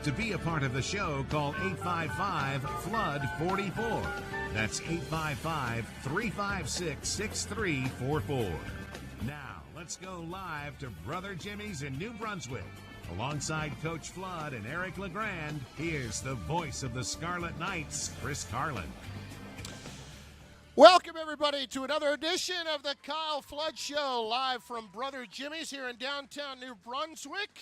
To be a part of the show, call 855-FLOOD-44. That's 855-356-6344. Now, let's go live to Brother Jimmy's in New Brunswick. Alongside Coach Flood and Eric LeGrand, here's the voice of the Scarlet Knights, Chris Carlin. Welcome, everybody, to another edition of the Kyle Flood Show, live from Brother Jimmy's here in downtown New Brunswick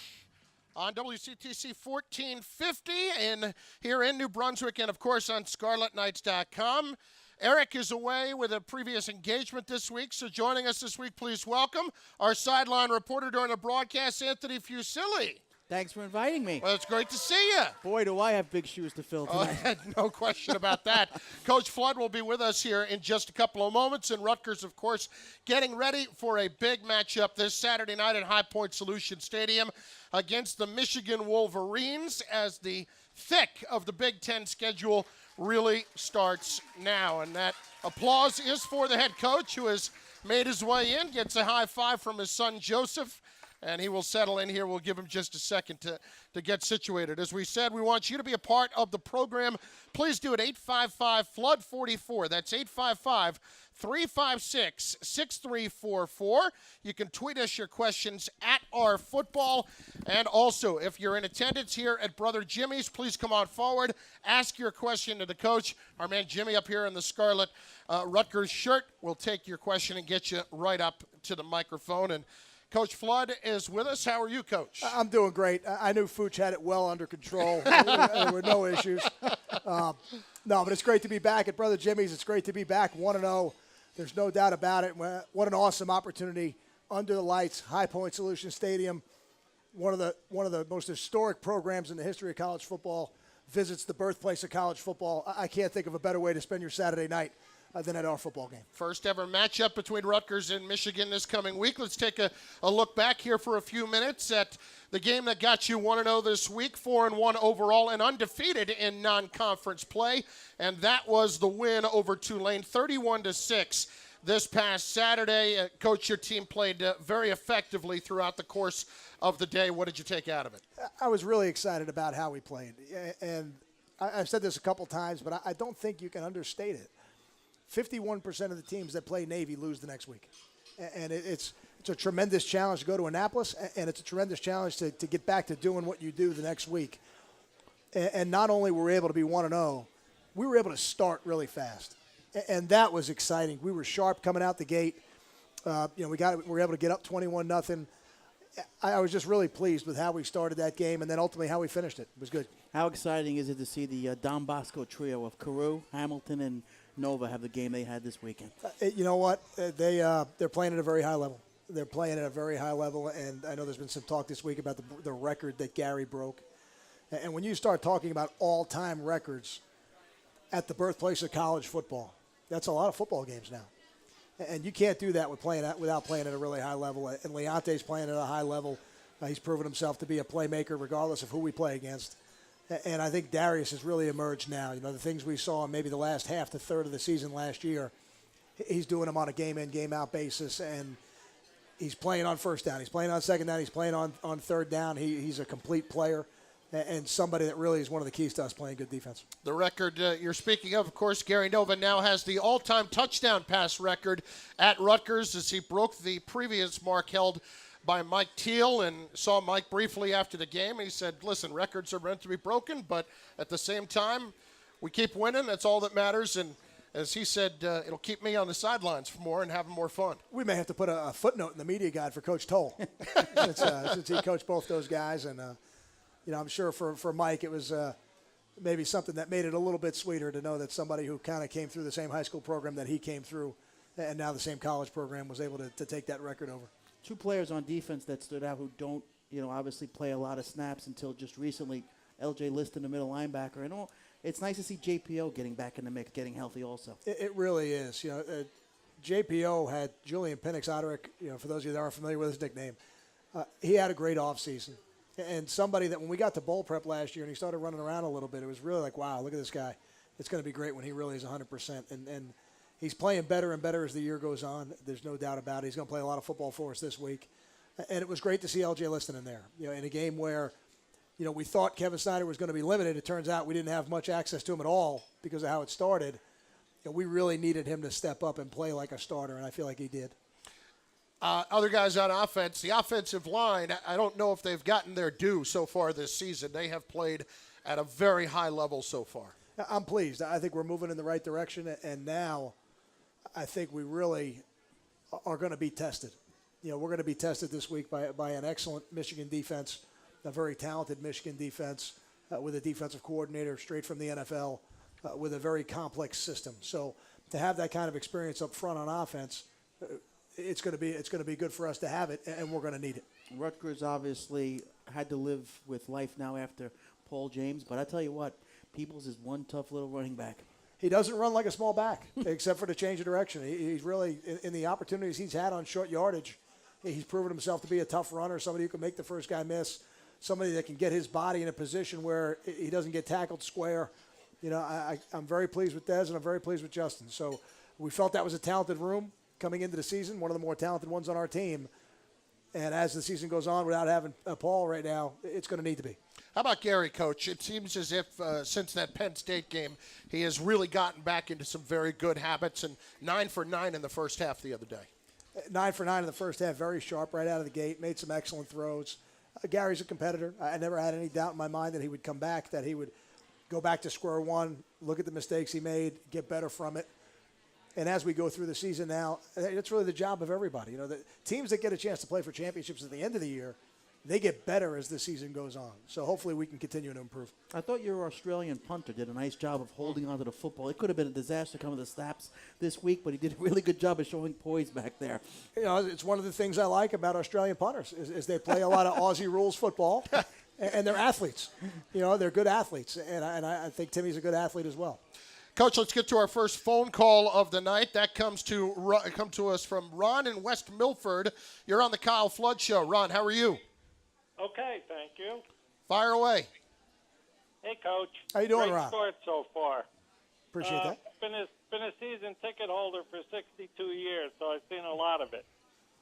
on WCTC 1450 and here in New Brunswick, and, of course, on ScarletKnights.com. Eric is away with a previous engagement this week, so joining us this week, please welcome our sideline reporter during the broadcast, Anthony Fusilli. Thanks for inviting me. Well, it's great to see you. Boy, do I have big shoes to fill tonight. No question about that. Coach Flood will be with us here in just a couple of moments. And Rutgers, of course, getting ready for a big matchup this Saturday night at High Point Solution Stadium against the Michigan Wolverines as the thick of the Big Ten schedule really starts now. And that applause is for the head coach, who has made his way in, gets a high five from his son Joseph, and he will settle in here. We'll give him just a second to get situated. As we said, we want you to be a part of the program. Please do it, 855-FLOOD-44. That's 855-356-6344. You can tweet us your questions at @OurFootball. And also, if you're in attendance here at Brother Jimmy's, please come on forward. Ask your question to the coach. Our man Jimmy up here in the Scarlet Rutgers shirt will take your question and get you right up to the microphone. And Coach Flood is with us. How are you, Coach? I'm doing great. I knew Fooch had it well under control. There were no issues. No, but it's great to be back at Brother Jimmy's. It's great to be back 1-0. There's no doubt about it. What an awesome opportunity under the lights, High Point Solution Stadium. One of the most historic programs in the history of college football visits the birthplace of college football. I can't think of a better way to spend your Saturday night than at our football game. First ever matchup between Rutgers and Michigan this coming week. Let's take a look back here for a few minutes at the game that got you 1-0 this week, 4-1 overall, and undefeated in non-conference play. And that was the win over Tulane, 31-6 this past Saturday. Coach, your team played very effectively throughout the course of the day. What did you take out of it? I was really excited about how we played. And I've said this a couple times, but I don't think you can understate it. 51% of the teams that play Navy lose the next week. And it's a tremendous challenge to go to Annapolis, and it's a tremendous challenge to get back to doing what you do the next week. And not only were we able to be 1-0, we were able to start really fast. And that was exciting. We were sharp coming out the gate. We were able to get up 21-0. I was just really pleased with how we started that game and then ultimately how we finished it. It was good. How exciting is it to see the Don Bosco trio of Carew, Hamilton, and Nova have the game they had this weekend? You know what? They're playing at a very high level. They're playing at a very high level, and I know there's been some talk this week about the record that Gary broke. And when you start talking about all-time records at the birthplace of college football, that's a lot of football games now. And you can't do that without playing at a really high level. And Leonte's playing at a high level. He's proven himself to be a playmaker regardless of who we play against. And I think Darius has really emerged now. The things we saw in maybe the last half to third of the season last year, he's doing them on a game-in, game-out basis. And he's playing on first down. He's playing on second down. He's playing on third down. He's a complete player and somebody that really is one of the keys to us playing good defense. The record you're speaking of course, Gary Nova now has the all-time touchdown pass record at Rutgers as he broke the previous mark held by Mike Teal, and saw Mike briefly after the game. He said, listen, records are meant to be broken, but at the same time, we keep winning. That's all that matters. And as he said, it'll keep me on the sidelines for more and having more fun. We may have to put a footnote in the media guide for Coach Toll since he coached both those guys. And, I'm sure for Mike it was maybe something that made it a little bit sweeter to know that somebody who kind of came through the same high school program that he came through and now the same college program was able to take that record over. Two players on defense that stood out who don't, obviously play a lot of snaps until just recently. L.J. Liston, the middle linebacker. And it's nice to see JPO getting back in the mix, getting healthy also. It really is. JPO had Julian Penix-Oderick, for those of you that aren't familiar with his nickname, he had a great offseason. And somebody that when we got to bowl prep last year and he started running around a little bit, it was really like, wow, look at this guy. It's going to be great when he really is 100%. And he's playing better and better as the year goes on. There's no doubt about it. He's going to play a lot of football for us this week. And it was great to see L.J. Liston in there, in a game where, we thought Kevin Snyder was going to be limited. It turns out we didn't have much access to him at all because of how it started. We really needed him to step up and play like a starter, and I feel like he did. Other guys on offense, the offensive line, I don't know if they've gotten their due so far this season. They have played at a very high level so far. I'm pleased. I think we're moving in the right direction, and now I think we really are going to be tested. We're going to be tested this week by an excellent Michigan defense, a very talented Michigan defense with a defensive coordinator straight from the NFL with a very complex system. So to have that kind of experience up front on offense, it's going to be good for us to have it, and we're going to need it. Rutgers obviously had to live with life now after Paul James, but I tell you what, Peoples is one tough little running back. He doesn't run like a small back, except for the change of direction. He's really, in the opportunities he's had on short yardage, he's proven himself to be a tough runner, somebody who can make the first guy miss, somebody that can get his body in a position where he doesn't get tackled square. I'm very pleased with Dez, and I'm very pleased with Justin. So we felt that was a talented room coming into the season, one of the more talented ones on our team. And as the season goes on, without having Paul right now, it's going to need to be. How about Gary, Coach? It seems as if since that Penn State game, he has really gotten back into some very good habits, and 9 for 9 in the first half the other day. 9 for 9 in the first half, very sharp right out of the gate, made some excellent throws. Gary's a competitor. I never had any doubt in my mind that he would come back, that he would go back to square one, look at the mistakes he made, get better from it. And as we go through the season now, it's really the job of everybody. The teams that get a chance to play for championships at the end of the year, they get better as the season goes on. So hopefully we can continue to improve. I thought your Australian punter did a nice job of holding onto the football. It could have been a disaster coming to the snaps this week, but he did a really good job of showing poise back there. It's one of the things I like about Australian punters is they play a lot of Aussie rules football, and they're athletes. They're good athletes, and I think Timmy's a good athlete as well. Coach, let's get to our first phone call of the night. That comes to us from Ron in West Milford. You're on the Kyle Flood Show. Ron, how are you? Okay, thank you. Fire away. Hey, Coach. How you doing, Great Ron? start so far. Appreciate that. Been a season ticket holder for 62 years, so I've seen a lot of it.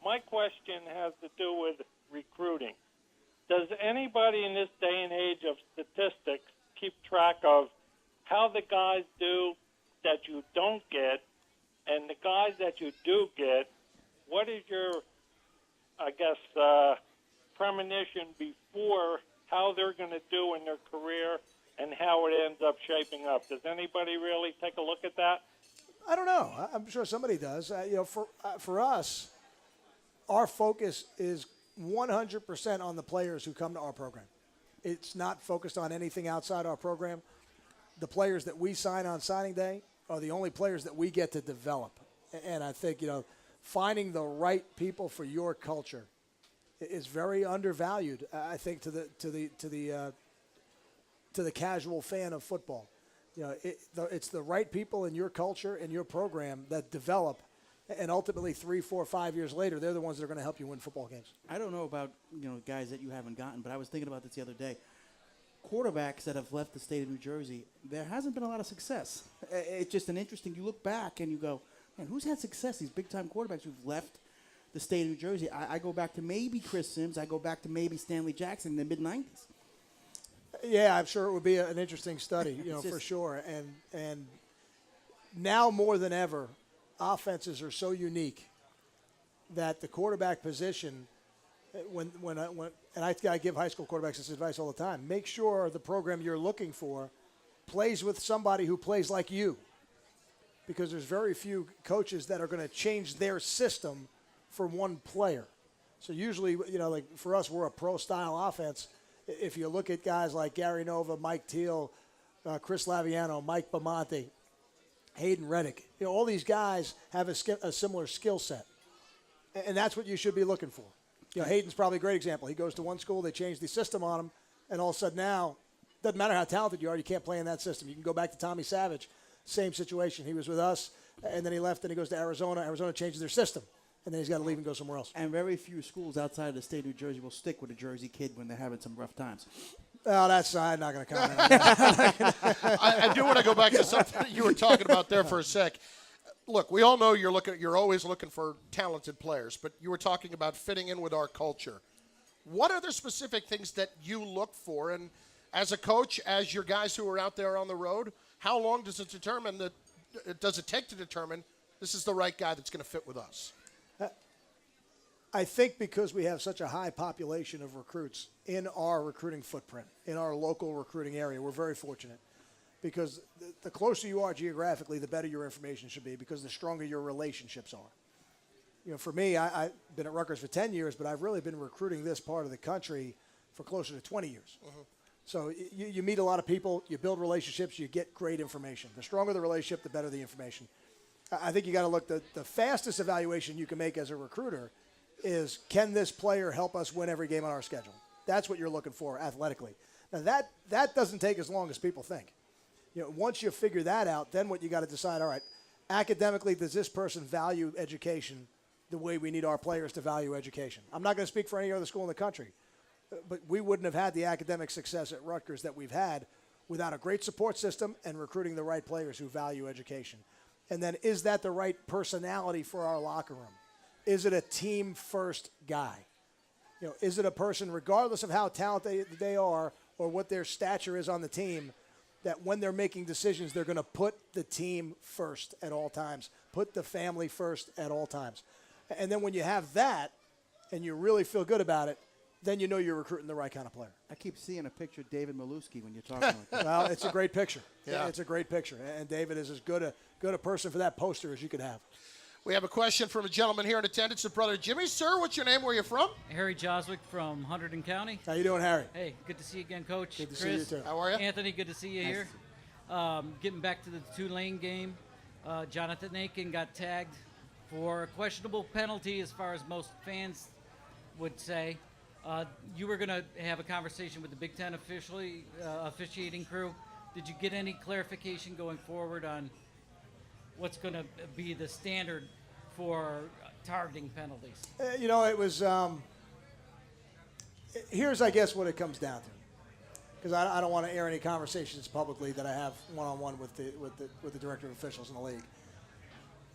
My question has to do with recruiting. Does anybody in this day and age of statistics keep track of how the guys do that you don't get, and the guys that you do get, what is your, premonition before how they're going to do in their career and how it ends up shaping up? Does anybody really take a look at that? I don't know. I'm sure somebody does. For us, our focus is 100% on the players who come to our program. It's not focused on anything outside our program. The players that we sign on signing day are the only players that we get to develop. And I think, finding the right people for your culture is very undervalued, I think, to the casual fan of football. It's the right people in your culture and your program that develop, and ultimately 3, 4, 5 years later, they're the ones that are going to help you win football games. I don't know about guys that you haven't gotten, but I was thinking about this the other day. Quarterbacks that have left the state of New Jersey, there hasn't been a lot of success. It's just an interesting, you look back and you go, man, who's had success? These big-time quarterbacks who've left the state of New Jersey. I go back to maybe Chris Sims. I go back to maybe Stanley Jackson in the mid-'90s. Yeah, I'm sure it would be an interesting study, for sure. And now more than ever, offenses are so unique that the quarterback position, and I give high school quarterbacks this advice all the time, make sure the program you're looking for plays with somebody who plays like you, because there's very few coaches that are going to change their system for one player. So usually, like for us, we're a pro-style offense. If you look at guys like Gary Nova, Mike Teal, Chris Laviano, Mike Bamonte, Hayden Reddick, all these guys have a similar skill set. And that's what you should be looking for. Hayden's probably a great example. He goes to one school, they change the system on him, and all of a sudden now, doesn't matter how talented you are, you can't play in that system. You can go back to Tommy Savage, same situation. He was with us, and then he left, and he goes to Arizona. Arizona changes their system, and then he's got to leave and go somewhere else. And very few schools outside of the state of New Jersey will stick with a Jersey kid when they're having some rough times. Oh, I'm not going to comment on that. I do want to go back to something you were talking about there for a sec. Look, we all know you're always looking for talented players, but you were talking about fitting in with our culture. What are the specific things that you look for? And as a coach, as your guys who are out there on the road, how long does it take to determine this is the right guy that's going to fit with us? I think because we have such a high population of recruits in our recruiting footprint, in our local recruiting area, we're very fortunate. Because the closer you are geographically, the better your information should be, because the stronger your relationships are. You know, for me, I've been at Rutgers for 10 years, but I've really been recruiting this part of the country for closer to 20 years. So you meet a lot of people, you build relationships, you get great information. The stronger the relationship, the better the information. I think you got to look, the fastest evaluation you can make as a recruiter is, can this player help us win every game on our schedule? That's what you're looking for athletically. Now that doesn't take as long as people think. You know, once you figure that out, then what you got to decide, all right, academically, does this person value education the way we need our players to value education? I'm not going to speak for any other school in the country, but we wouldn't have had the academic success at Rutgers that we've had without a great support system and recruiting the right players who value education. And then, is that the right personality for our locker room? Is it a team-first guy? You know, is it a person, regardless of how talented they are or what their stature is on the team, that when they're making decisions, they're going to put the team first at all times, put the family first at all times. And then when you have that and you really feel good about it, then you know you're recruiting the right kind of player. I keep seeing a picture of David Maluski when you're talking like that. Well, it's a great picture. Yeah. It's a great picture. And David is as good a person for that poster as you could have. We have a question from a gentleman here in attendance, the brother Jimmy. Sir, what's your name? Where are you from? Harry Joswick from Hunterdon County. How you doing, Harry? Hey, good to see you again, Coach. Good to Chris, see you too. How are you? Anthony, good to see you here. Getting back to the Tulane game, Jonathan Aiken got tagged for a questionable penalty, as far as most fans would say. You were going to have a conversation with the Big Ten officiating crew. Did you get any clarification going forward on what's going to be the standard for targeting penalties? You know, it was here's, I guess, what it comes down to. Because I don't want to air any conversations publicly that I have one-on-one with the director of officials in the league.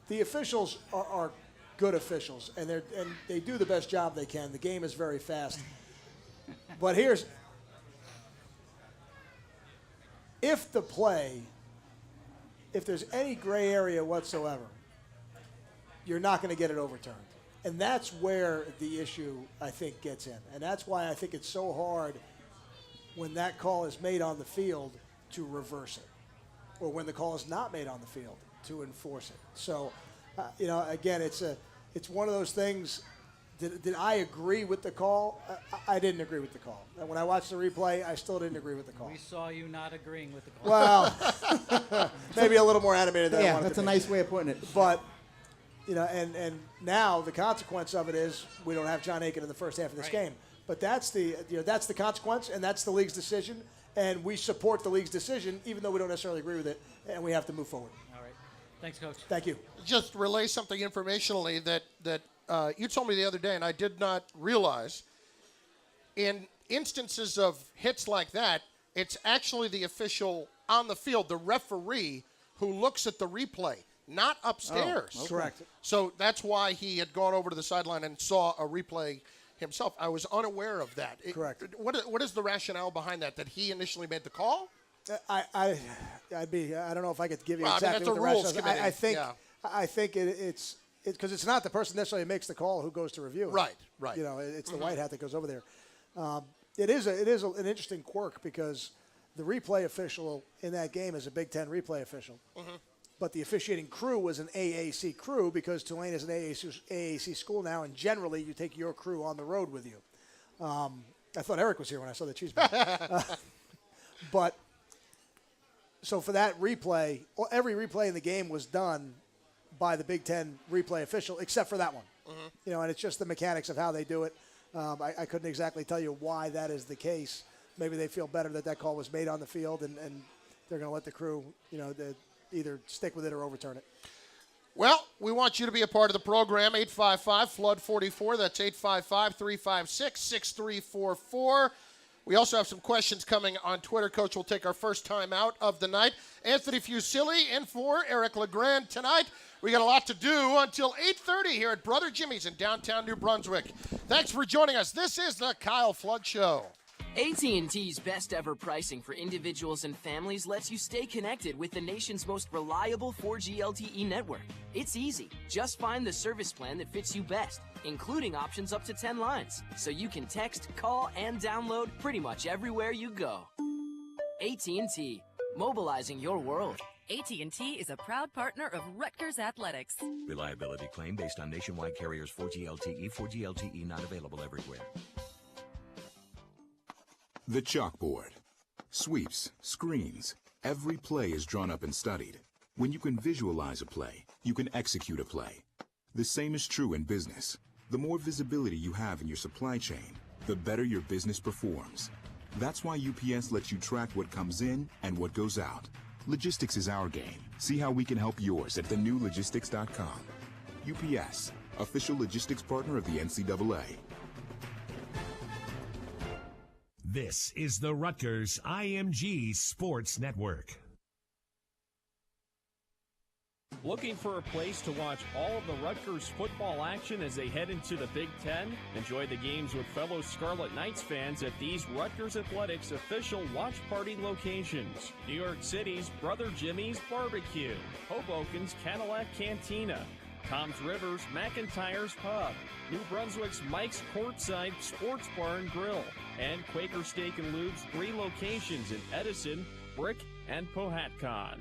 The officials are good officials, and they do the best job they can. The game is very fast. But if there's any gray area whatsoever, you're not going to get it overturned. And that's where the issue, I think, gets in. And that's why I think it's so hard when that call is made on the field to reverse it, or when the call is not made on the field to enforce it. So, you know, again, it's one of those things. Did I agree with the call? I didn't agree with the call. And when I watched the replay, I still didn't agree with the call. We saw you not agreeing with the call. Well, maybe a little more animated than I wanted that's to a be. nice way of putting it. But, you know, and now the consequence of it is we don't have John Aiken in the first half of this game. But that's the consequence, and that's the league's decision, and we support the league's decision, even though we don't necessarily agree with it, and we have to move forward. All right. Thanks, Coach. Thank you. Just relay something informationally that you told me the other day, and I did not realize. In instances of hits like that, it's actually the official on the field, the referee, who looks at the replay, not upstairs. Oh, okay. Correct. So that's why he had gone over to the sideline and saw a replay himself. I was unaware of that. Correct. What is the rationale behind that? That he initially made the call? I don't know if I could give you Well, exactly that's what a the rules rationale is. committee. I think it's because it's not the person necessarily who makes the call who goes to review it. Right. You know, it's the white hat that goes over there. It is an interesting quirk because the replay official in that game is a Big Ten replay official. But the officiating crew was an AAC crew because Tulane is an AAC school now, and generally you take your crew on the road with you. I thought Eric was here when I saw the cheese bag. But so for that replay, every replay in the game was done by the Big Ten replay official, except for that one. You know, and it's just the mechanics of how they do it. I couldn't exactly tell you why that is the case. Maybe they feel better that call was made on the field, and they're going to let the crew, you know, either stick with it or overturn it. Well, we want you to be a part of the program. 855-FLOOD-44. That's 855-356-6344. We also have some questions coming on Twitter. Coach, we'll take our first time out of the night. Anthony Fusilli in for Eric LeGrand tonight. We got a lot to do until 8:30 here at Brother Jimmy's in downtown New Brunswick. Thanks for joining us. This is the Kyle Flood Show. AT&T's best ever pricing for individuals and families lets you stay connected with the nation's most reliable 4G LTE network. It's easy. Just find the service plan that fits you best, including options up to 10 lines, so you can text, call, and download pretty much everywhere you go. AT&T, mobilizing your world. AT&T is a proud partner of Rutgers Athletics. Reliability claim based on nationwide carriers 4G LTE. 4G LTE not available everywhere. The chalkboard. Sweeps, screens. Every play is drawn up and studied. When you can visualize a play, you can execute a play. The same is true in business. The more visibility you have in your supply chain, the better your business performs. That's why UPS lets you track what comes in and what goes out. Logistics is our game. See how we can help yours at thenewlogistics.com. UPS, official logistics partner of the NCAA. This is the Rutgers IMG Sports Network. Looking for a place to watch all of the Rutgers football action as they head into the Big Ten? Enjoy the games with fellow Scarlet Knights fans at these Rutgers Athletics official watch party locations. New York City's Brother Jimmy's Barbecue, Hoboken's Cadillac Cantina, Tom's River's McIntyre's Pub, New Brunswick's Mike's Courtside Sports Bar and Grill, and Quaker Steak and Lube's 3 locations in Edison, Brick, and Powhatan.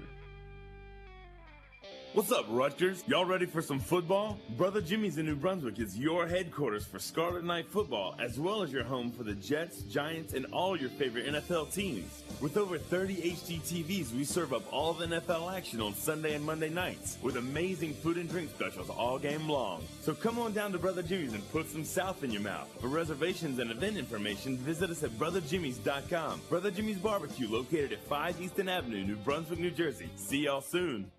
What's up, Rutgers? Y'all ready for some football? Brother Jimmy's in New Brunswick is your headquarters for Scarlet Knight football, as well as your home for the Jets, Giants, and all your favorite NFL teams. With over 30 HD TVs, we serve up all the NFL action on Sunday and Monday nights, with amazing food and drink specials all game long. So come on down to Brother Jimmy's and put some South in your mouth. For reservations and event information, visit us at BrotherJimmy's.com. Brother Jimmy's Barbecue, located at 5 Easton Avenue, New Brunswick, New Jersey. See y'all soon.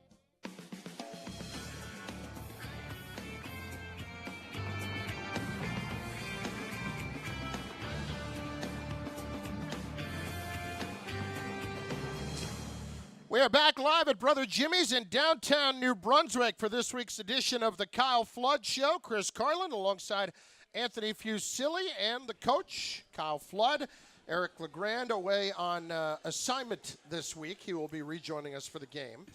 We are back live at Brother Jimmy's in downtown New Brunswick for this week's edition of the Kyle Flood Show. Chris Carlin alongside Anthony Fusilli and the coach, Kyle Flood. Eric LeGrand away on assignment this week. He will be rejoining us for the game.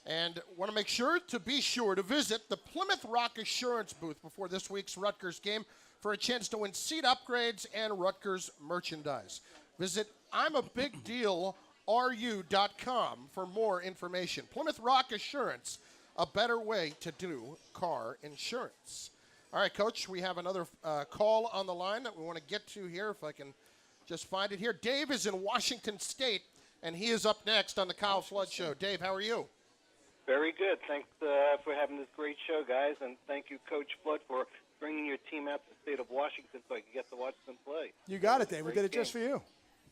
And want to make sure to visit the Plymouth Rock Assurance booth before this week's Rutgers game for a chance to win seat upgrades and Rutgers merchandise. Visit I'mABigDealRU.com for more information. Plymouth Rock Assurance, a better way to do car insurance. All right, Coach, we have another call on the line that we want to get to here, if I can just find it here. Dave is in Washington State, and he is up next on the Kyle Flood Show. Dave, how are you? Very good. Thanks for having this great show, guys, and thank you, Coach Flood, for bringing your team out to the state of Washington so I could get to watch them play. You got it, Dave. We did it just for you.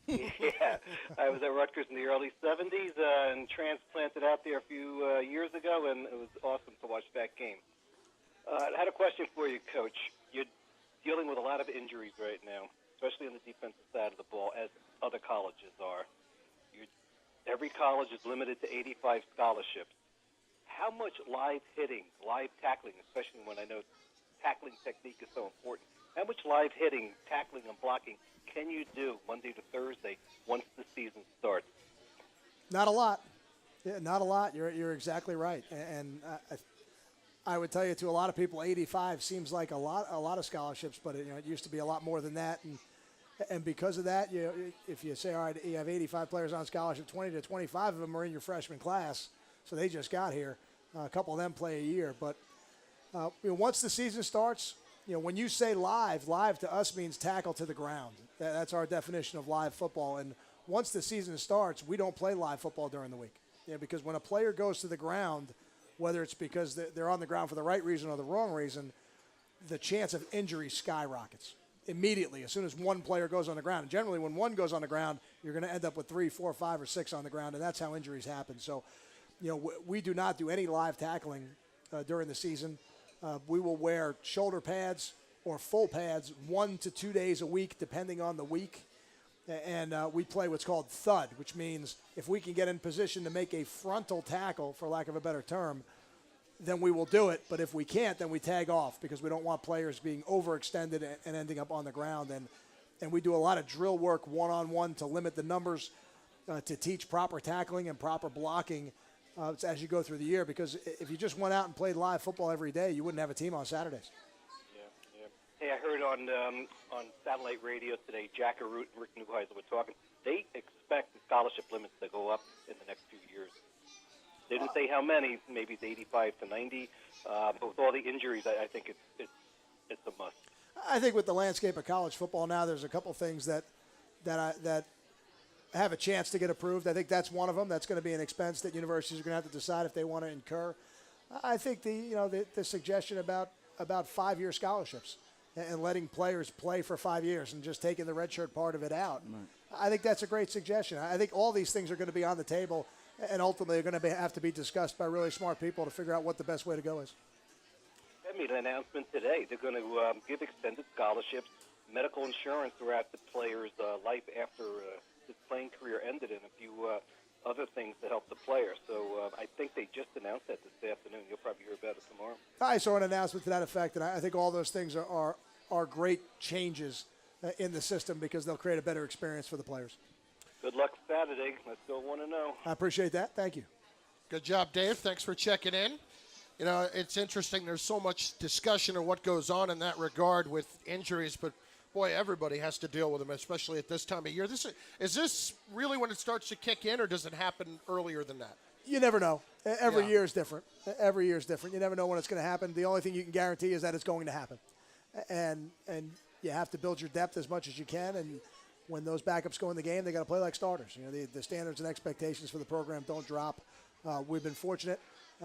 Yeah, I was at Rutgers in the early 70s and transplanted out there a few years ago, and it was awesome to watch that game. I had a question for you, Coach. You're dealing with a lot of injuries right now, especially on the defensive side of the ball, as other colleges are. Every college is limited to 85 scholarships. How much live hitting, live tackling, especially when I know tackling technique is so important, how much live hitting, tackling, and blocking can you do Monday to Thursday once the season starts? Not a lot. Yeah, not a lot. You're exactly right. And I would tell you, to a lot of people, 85 seems like a lot of scholarships, but it used to be a lot more than that. And because of that, if you say, all right, you have 85 players on scholarship, 20 to 25 of them are in your freshman class, so they just got here. A couple of them play a year. But once the season starts, when you say live to us means tackle to the ground. That's our definition of live football. And once the season starts, we don't play live football during the week. Because when a player goes to the ground, whether it's because they're on the ground for the right reason or the wrong reason, the chance of injury skyrockets immediately as soon as one player goes on the ground. And generally, when one goes on the ground, you're going to end up with 3, 4, 5, or 6 on the ground, and that's how injuries happen. So, we do not do any live tackling during the season. We will wear shoulder pads or full pads 1 to 2 days a week, depending on the week. And we play what's called thud, which means if we can get in position to make a frontal tackle, for lack of a better term, then we will do it. But if we can't, then we tag off because we don't want players being overextended and ending up on the ground. And we do a lot of drill work one-on-one to limit the numbers, to teach proper tackling and proper blocking as you go through the year. Because if you just went out and played live football every day, you wouldn't have a team on Saturdays. Hey, I heard on satellite radio today, Jack Arute and Rick Neuheisel were talking. They expect the scholarship limits to go up in the next few years. They didn't say how many, maybe it's 85 to 90. But with all the injuries, I think it's a must. I think with the landscape of college football now, there's a couple things that have a chance to get approved. I think that's one of them. That's going to be an expense that universities are going to have to decide if they want to incur. I think the suggestion about 5-year scholarships and letting players play for 5 years and just taking the redshirt part of it out. Right. I think that's a great suggestion. I think all these things are going to be on the table and ultimately are going to have to be discussed by really smart people to figure out what the best way to go is. They made an announcement today. They're going to give extended scholarships, medical insurance throughout the player's life after his playing career ended, and a few other things to help the player. So I think they just announced that this afternoon. You'll probably hear about it tomorrow. I saw an announcement to that effect, and I think all those things are great changes in the system because they'll create a better experience for the players. Good luck Saturday. I still want to know. I appreciate that. Thank you. Good job, Dave. Thanks for checking in. You know, it's interesting. There's so much discussion of what goes on in that regard with injuries, but boy, everybody has to deal with them, especially at this time of year. Is this really when it starts to kick in, or does it happen earlier than that? You never know. Every year is different. Every year is different. You never know when it's going to happen. The only thing you can guarantee is that it's going to happen. And you have to build your depth as much as you can. And when those backups go in the game, they got to play like starters. You know, the standards and expectations for the program don't drop. We've been fortunate.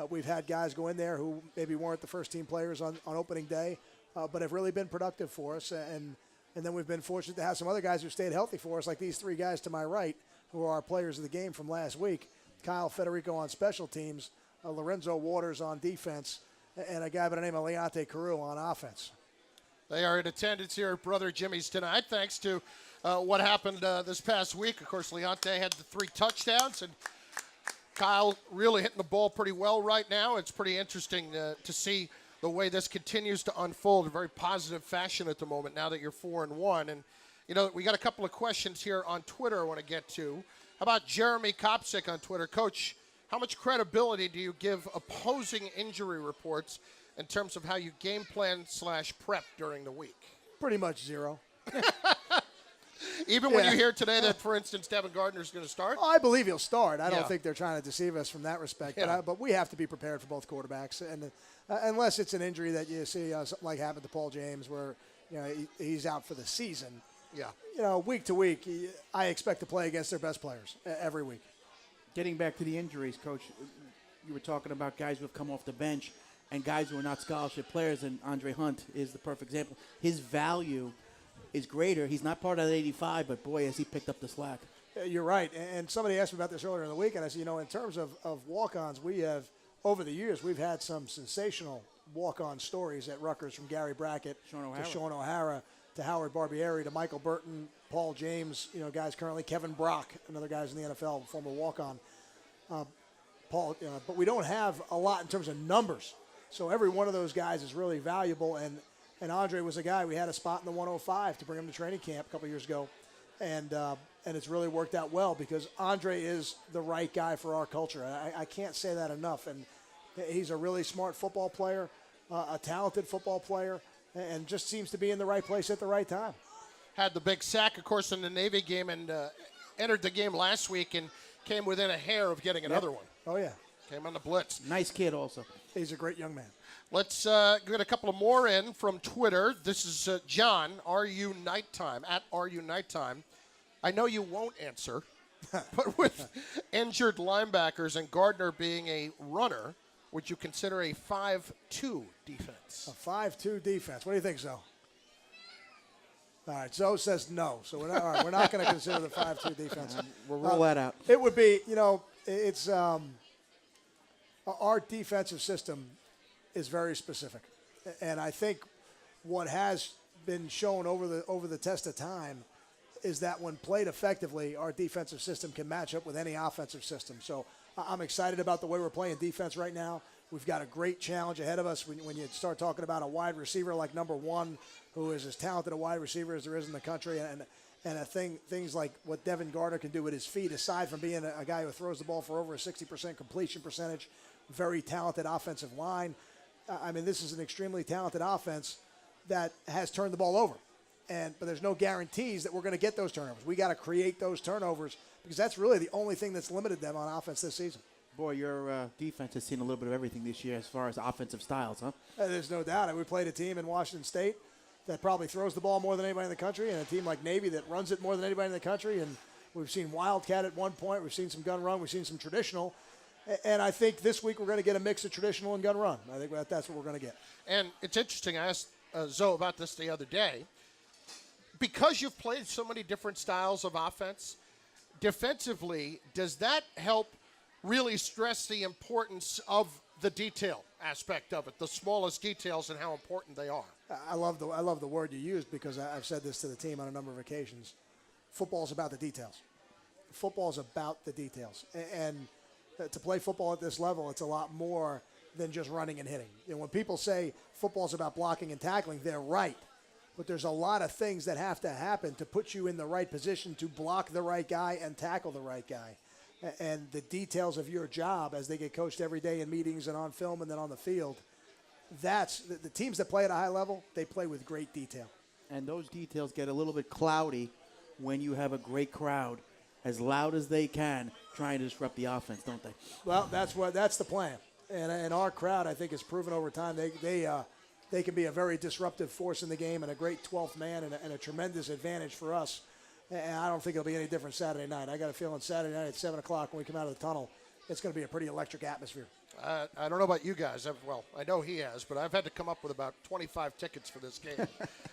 We've had guys go in there who maybe weren't the first team players on opening day, but have really been productive for us. And then we've been fortunate to have some other guys who stayed healthy for us, like these three guys to my right, who are our players of the game from last week. Kyle Federico on special teams, Lorenzo Waters on defense, and a guy by the name of Leonte Carew on offense. They are in attendance here at Brother Jimmy's tonight, thanks to what happened this past week. Of course, Leonte had the 3 touchdowns, and Kyle really hitting the ball pretty well right now. It's pretty interesting to see the way this continues to unfold in a very positive fashion at the moment now that you're 4-1. And, you know, we got a couple of questions here on Twitter I want to get to. How about Jeremy Kopsick on Twitter? Coach, how much credibility do you give opposing injury reports in terms of how you game plan / prep during the week? Pretty much zero. Even when you hear today that, for instance, Devin Gardner's going to start? Oh, I believe he'll start. I don't think they're trying to deceive us from that respect. Yeah. But we have to be prepared for both quarterbacks. And unless it's an injury that you see something like happened to Paul James where he's out for the season. Yeah. Week to week, I expect to play against their best players every week. Getting back to the injuries, Coach, you were talking about guys who have come off the bench and guys who are not scholarship players, and Andre Hunt is the perfect example. His value is greater. He's not part of that 85, but, boy, has he picked up the slack. You're right. And somebody asked me about this earlier in the week, and I said, in terms of walk-ons, we have, over the years, we've had some sensational walk-on stories at Rutgers, from Gary Brackett to Sean O'Hara to Howard Barbieri to Michael Burton, Paul James, guys currently, Kevin Brock, another guy's in the NFL, former walk-on. But we don't have a lot in terms of numbers. So every one of those guys is really valuable, and Andre was a guy, we had a spot in the 105 to bring him to training camp a couple years ago, and it's really worked out well because Andre is the right guy for our culture. I can't say that enough, and he's a really smart football player, a talented football player, and just seems to be in the right place at the right time. Had the big sack, of course, in the Navy game, and entered the game last week and came within a hair of getting another one. Oh, yeah. Came on the blitz. Nice kid also. He's a great young man. Let's get a couple of more in from Twitter. This is John, RU Nighttime, at RU Nighttime. I know you won't answer, but with injured linebackers and Gardner being a runner, would you consider a 5-2 defense? A 5-2 defense. What do you think, Zoe? All right, Zoe says no. So we're not going to consider the 5-2 defense. We'll roll that out. It would be, it's our defensive system is very specific, and I think what has been shown over the test of time is that when played effectively, our defensive system can match up with any offensive system. So I'm excited about the way we're playing defense right now. We've got a great challenge ahead of us when you start talking about a wide receiver like number one, who is as talented a wide receiver as there is in the country, and things like what Devin Gardner can do with his feet, aside from being a guy who throws the ball for over a 60% completion percentage, very talented offensive line. I mean, this is an extremely talented offense that has turned the ball over. But there's no guarantees that we're going to get those turnovers. We got to create those turnovers because that's really the only thing that's limited them on offense this season. Boy, your defense has seen a little bit of everything this year as far as offensive styles, huh? There's no doubt. We played a team in Washington State that probably throws the ball more than anybody in the country, and a team like Navy that runs it more than anybody in the country. And we've seen Wildcat at one point. We've seen some gun run. We've seen some traditional. And I think this week we're going to get a mix of traditional and gun run. I think that's what we're going to get. And it's interesting. I asked Zoe about this the other day. Because you've played so many different styles of offense, defensively, does that help really stress the importance of the detail aspect of it, the smallest details and how important they are? I love the word you used because I've said this to the team on a number of occasions. Football's about the details. Football's about the details. And to play football at this level, it's a lot more than just running and hitting. You know, when people say football's about blocking and tackling, they're right. But there's a lot of things that have to happen to put you in the right position to block the right guy and tackle the right guy. And the details of your job as they get coached every day in meetings and on film and then on the field, that's the teams that play at a high level, they play with great detail. And those details get a little bit cloudy when you have a great crowd, as loud as they can, trying to disrupt the offense, don't they? Well, that's the plan. And our crowd, I think, has proven over time they can be a very disruptive force in the game and a great 12th man and a tremendous advantage for us. And I don't think it'll be any different Saturday night. I got a feeling Saturday night at 7 o'clock when we come out of the tunnel, it's going to be a pretty electric atmosphere. I don't know about you guys. I know he has, but I've had to come up with about 25 tickets for this game.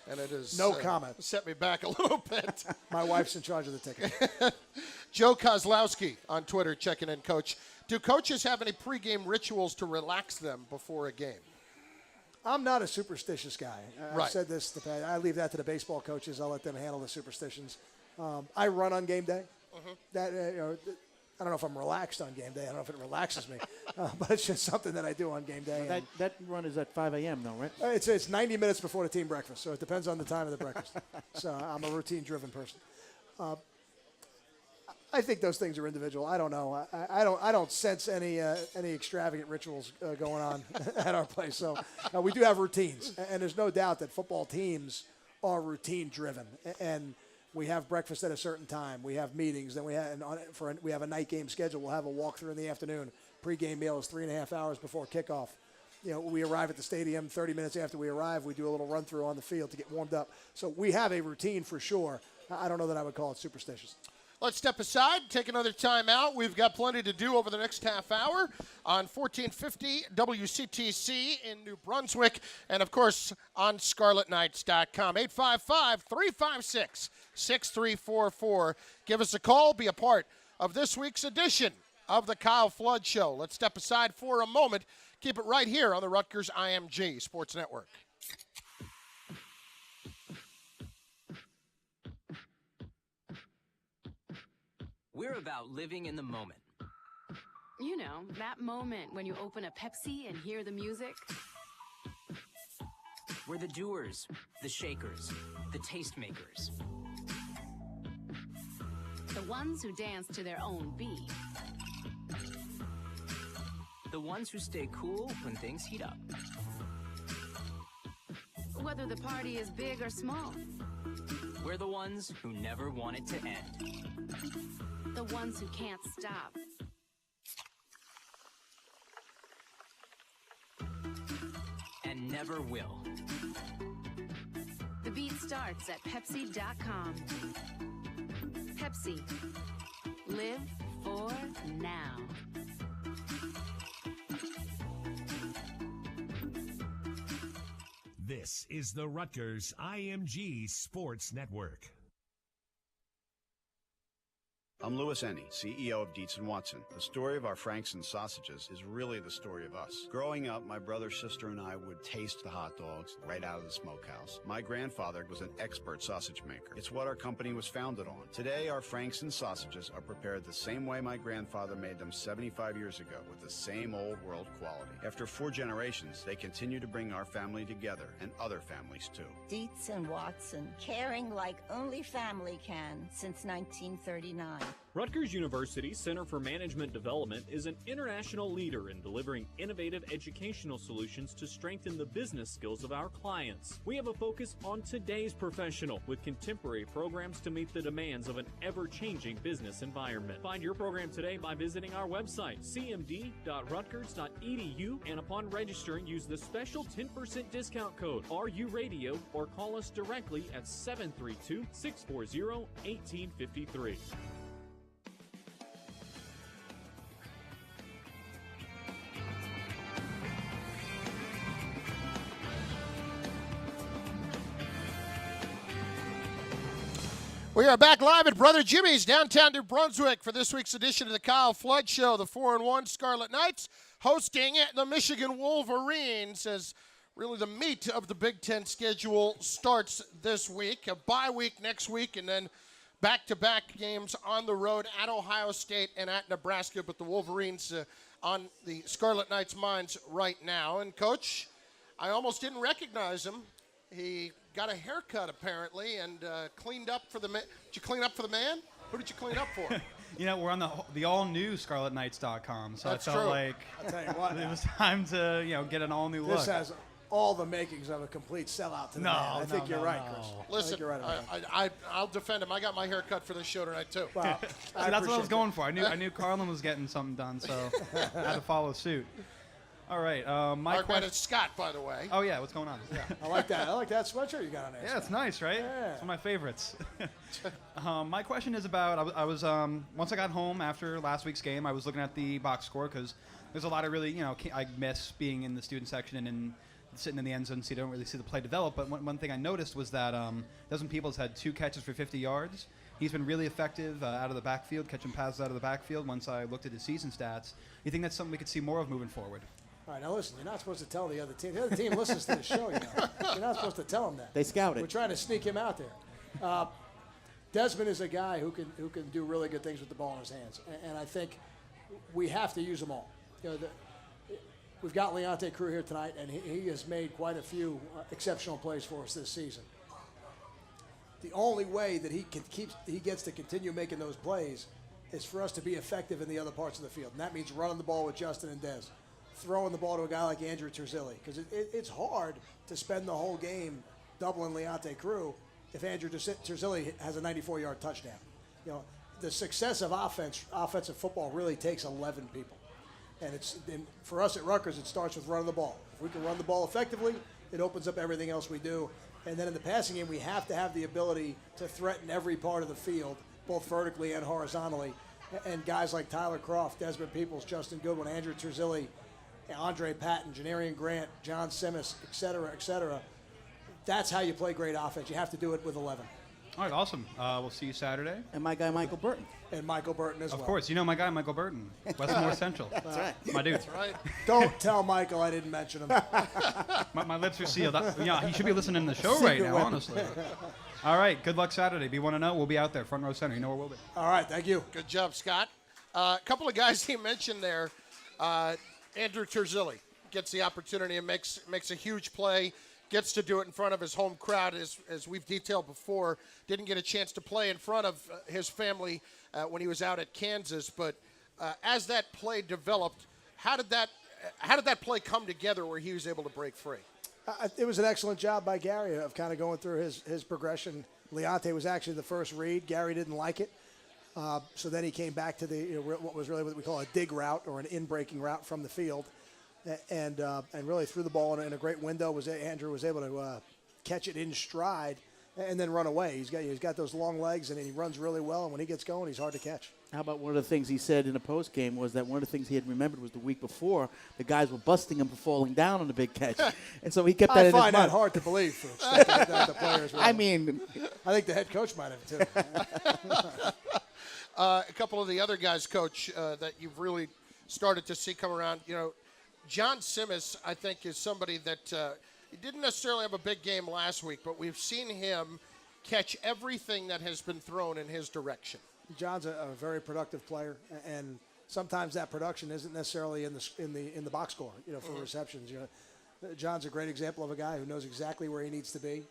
And it is no comment. Set me back a little bit. My wife's in charge of the ticket. Joe Kozlowski on Twitter checking in, Coach. Do coaches have any pregame rituals to relax them before a game? I'm not a superstitious guy. Right. I've said this. I leave that to the baseball coaches. I'll let them handle the superstitions. I run on game day. That I don't know if I'm relaxed on game day. I don't know if it relaxes me, but it's just something that I do on game day. Well, that run is at 5 a.m. though, right? It's 90 minutes before the team breakfast, so it depends on the time of the breakfast. So I'm a routine-driven person. I think those things are individual. I don't know. I don't sense any extravagant rituals going on at our place. So we do have routines, and there's no doubt that football teams are routine-driven. And we have breakfast at a certain time. We have meetings. Then we have a night game schedule. We'll have a walkthrough in the afternoon. Pre-game meal is 3.5 hours before kickoff. You know, we arrive at the stadium 30 minutes after we arrive. We do a little run-through on the field to get warmed up. So we have a routine for sure. I don't know that I would call it superstitious. Let's step aside, take another time out. We've got plenty to do over the next half hour on 1450 WCTC in New Brunswick, and, of course, on ScarletKnights.com. 855-356-6344. Give us a call. Be a part of this week's edition of the Kyle Flood Show. Let's step aside for a moment. Keep it right here on the Rutgers IMG Sports Network. We're about living in the moment. You know, that moment when you open a Pepsi and hear the music. We're the doers, the shakers, the tastemakers. The ones who dance to their own beat. The ones who stay cool when things heat up. Whether the party is big or small. We're the ones who never want it to end. The ones who can't stop. And never will. The beat starts at Pepsi.com. Pepsi. Live for now. This is the Rutgers IMG Sports Network. I'm Louis Ennie, CEO of Dietz & Watson. The story of our Franks and sausages is really the story of us. Growing up, my brother, sister, and I would taste the hot dogs right out of the smokehouse. My grandfather was an expert sausage maker. It's what our company was founded on. Today, our Franks and sausages are prepared the same way my grandfather made them 75 years ago, with the same old world quality. After 4 generations, they continue to bring our family together and other families too. Dietz & Watson, caring like only family can since 1939. Rutgers University's Center for Management Development is an international leader in delivering innovative educational solutions to strengthen the business skills of our clients. We have a focus on today's professional with contemporary programs to meet the demands of an ever-changing business environment. Find your program today by visiting our website, cmd.rutgers.edu, and upon registering, use the special 10% discount code RURadio or call us directly at 732-640-1853. We are back live at Brother Jimmy's, downtown New Brunswick, for this week's edition of the Kyle Flood Show. The 4-1 Scarlet Knights hosting the Michigan Wolverines, as really the meat of the Big Ten schedule starts this week. A bye week next week, and then back-to-back games on the road at Ohio State and at Nebraska. But the Wolverines on the Scarlet Knights' minds right now. And, Coach, I almost didn't recognize him. He got a haircut, apparently, and cleaned up for the man. Did you clean up for the man? Who did you clean up for? You know, we're on the all-new ScarletKnights.com, so That's I felt true. like I'll tell you what, it was time to, get an all-new look. This has all the makings of a complete sellout to the man. I think you're right, Chris. Listen, you're right about I'll defend him. I got my hair cut for this show tonight, too. Well, See, that's what I was going for. I knew Carlin was getting something done, so I had to follow suit. All right, my Our question. man is Scott, by the way. Oh yeah, what's going on? Yeah. I like that. I like that sweatshirt you got on there. Yeah, it's nice, right? Yeah. It's one of my favorites. My question is about, I was once I got home after last week's game, I was looking at the box score because there's a lot of really, I miss being in the student section and sitting in the end zone, so you don't really see the play develop. But one thing I noticed was that Desmond Peoples had 2 catches for 50 yards. He's been really effective out of the backfield, catching passes out of the backfield once I looked at his season stats. You think that's something we could see more of moving forward? All right, now listen, you're not supposed to tell the other team. The other team listens to the show, You're not supposed to tell them that. They scout it. We're trying to sneak him out there. Desmond is a guy who can do really good things with the ball in his hands, and I think we have to use them all. We've got Leonte Crew here tonight, and he has made quite a few exceptional plays for us this season. The only way that he gets to continue making those plays is for us to be effective in the other parts of the field, and that means running the ball with Justin and Dez, throwing the ball to a guy like Andrew Terzilli, because it's hard to spend the whole game doubling Leonte Crew if Andrew Terzilli has a 94-yard touchdown. The success of offensive football really takes 11 people. And for us at Rutgers, it starts with running the ball. If we can run the ball effectively, it opens up everything else we do. And then in the passing game, we have to have the ability to threaten every part of the field, both vertically and horizontally. And guys like Tyler Croft, Desmond Peoples, Justin Goodwin, Andrew Terzilli, Andre Patton, Janarian Grant, John Simmis, et cetera, that's how you play great offense. You have to do it with 11. All right, awesome. We'll see you Saturday. And my guy, Michael Burton. And Michael Burton as well. Of course, you know my guy, Michael Burton, Westmore Central. That's right. My dude. That's right. Don't tell Michael I didn't mention him. My lips are sealed. He should be listening to the show right now, honestly. All right, good luck Saturday. Be 1-0. We'll be out there, front row center. You know where we'll be. All right, thank you. Good job, Scott. A couple of guys he mentioned there. Andrew Terzilli gets the opportunity and makes a huge play. Gets to do it in front of his home crowd, as we've detailed before. Didn't get a chance to play in front of his family when he was out at Kansas. But as that play developed, how did that play come together where he was able to break free? It was an excellent job by Gary of kind of going through his progression. Leonte was actually the first read. Gary didn't like it. So then he came back to what was really what we call a dig route or an in-breaking route from the field. And really threw the ball in a great window. Andrew was able to catch it in stride and then run away. He's got those long legs and he runs really well. And when he gets going, he's hard to catch. How about one of the things he said in a post game was that one of the things he had remembered was the week before the guys were busting him for falling down on the big catch, and so he kept that in his mind. I find that hard to believe for the players. I mean, I think the head coach might have too. A couple of the other guys, Coach, that you've really started to see come around. John Simmis, I think, is somebody that he didn't necessarily have a big game last week, but we've seen him catch everything that has been thrown in his direction. John's a very productive player, and sometimes that production isn't necessarily in the box score, for receptions. John's a great example of a guy who knows exactly where he needs to be,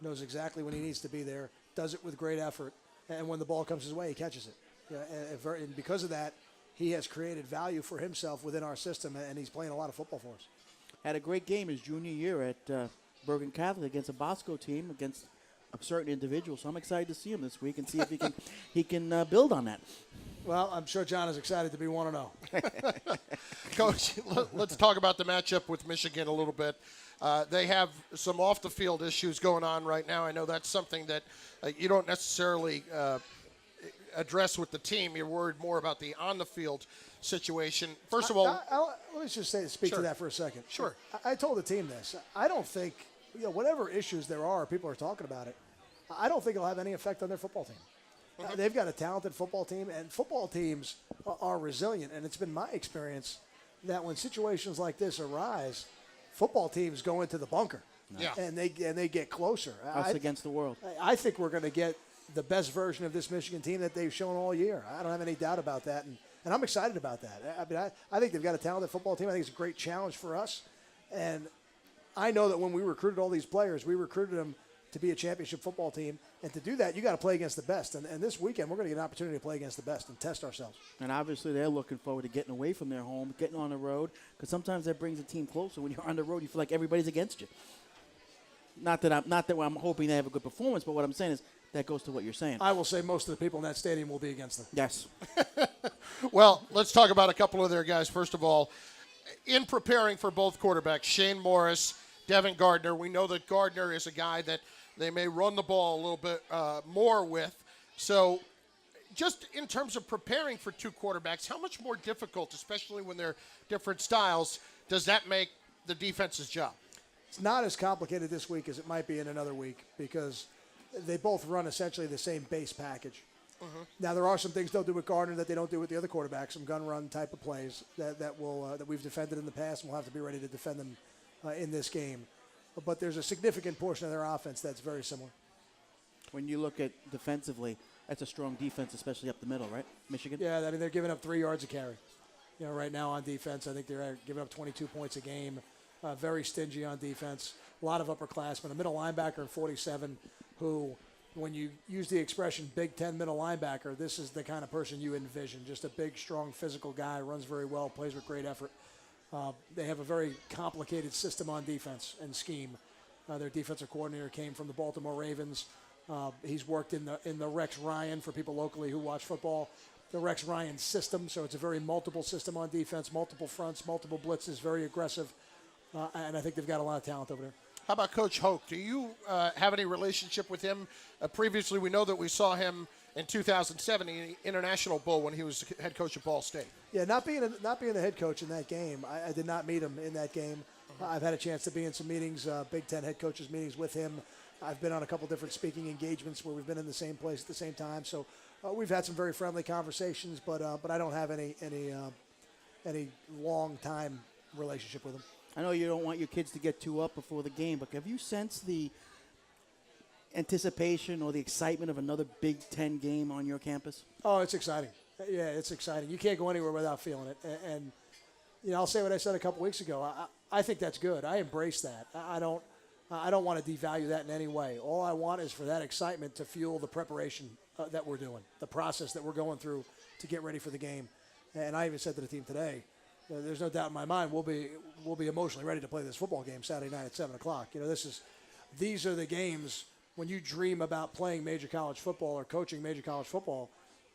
knows exactly when he needs to be there, does it with great effort, and when the ball comes his way, he catches it. And because of that, he has created value for himself within our system, and he's playing a lot of football for us. Had a great game his junior year at Bergen Catholic against a Bosco team, against a certain individual. So I'm excited to see him this week and see if he can build on that. Well, I'm sure John is excited to be 1-0. Coach, let's talk about the matchup with Michigan a little bit. They have some off-the-field issues going on right now. I know that's something that you don't necessarily address with the team. You're worried more about the on-the-field situation. First of all, let me just speak Sure. to that for a second. Sure. I told the team this. I don't think, whatever issues there are, people are talking about it, I don't think it'll have any effect on their football team. They've got a talented football team, and football teams are resilient. And it's been my experience that when situations like this arise, football teams go into the bunker, and they get closer. Us against the world. I think we're going to get the best version of this Michigan team that they've shown all year. I don't have any doubt about that, and I'm excited about that. I think they've got a talented football team. I think it's a great challenge for us, and I know that when we recruited all these players, we recruited them to be a championship football team. And to do that, you got to play against the best. And this weekend, we're going to get an opportunity to play against the best and test ourselves. And obviously, they're looking forward to getting away from their home, getting on the road, because sometimes that brings a team closer. When you're on the road, you feel like everybody's against you. Not that I'm hoping they have a good performance, but what I'm saying is that goes to what you're saying. I will say most of the people in that stadium will be against them. Yes. Well, let's talk about a couple of their guys. First of all, in preparing for both quarterbacks, Shane Morris, Devin Gardner, we know that Gardner is a guy that they may run the ball a little bit more with. So just in terms of preparing for two quarterbacks, how much more difficult, especially when they're different styles, does that make the defense's job? It's not as complicated this week as it might be in another week because they both run essentially the same base package. Now, there are some things they'll do with Gardner that they don't do with the other quarterbacks, some gun run type of plays that we've defended in the past, and we'll have to be ready to defend them in this game. But there's a significant portion of their offense that's very similar. When you look at defensively, that's a strong defense, especially up the middle, right? Michigan? Yeah, I mean, they're giving up 3 yards a carry. Right now on defense, I think they're giving up 22 points a game. Very stingy on defense. A lot of upperclassmen. A middle linebacker in 47 who, when you use the expression Big Ten middle linebacker, this is the kind of person you envision. Just a big, strong, physical guy, runs very well, plays with great effort. They have a very complicated system on defense and scheme. Their defensive coordinator came from the Baltimore Ravens. He's worked in the Rex Ryan, for people locally who watch football, the Rex Ryan system. So it's a very multiple system on defense, multiple fronts, multiple blitzes, very aggressive. And I think they've got a lot of talent over there. How about Coach Hoke? Do you have any relationship with him? Previously, we know that we saw him in 2007 in the International Bowl when he was head coach at Ball State. Yeah, not being the head coach in that game, I did not meet him in that game. I've had a chance to be in some meetings, Big Ten head coaches meetings with him. I've been on a couple different speaking engagements where we've been in the same place at the same time. So we've had some very friendly conversations, but I don't have any long time relationship with him. I know you don't want your kids to get too up before the game, but have you sensed the anticipation or the excitement of another Big Ten game on your campus? Oh, it's exciting. Yeah, it's exciting. You can't go anywhere without feeling it. And I'll say what I said a couple weeks ago. I think that's good. I embrace that. I don't want to devalue that in any way. All I want is for that excitement to fuel the preparation that we're doing, the process that we're going through to get ready for the game. And I even said to the team today, there's no doubt in my mind we'll be emotionally ready to play this football game Saturday night at 7:00. These are the games when you dream about playing major college football or coaching major college football.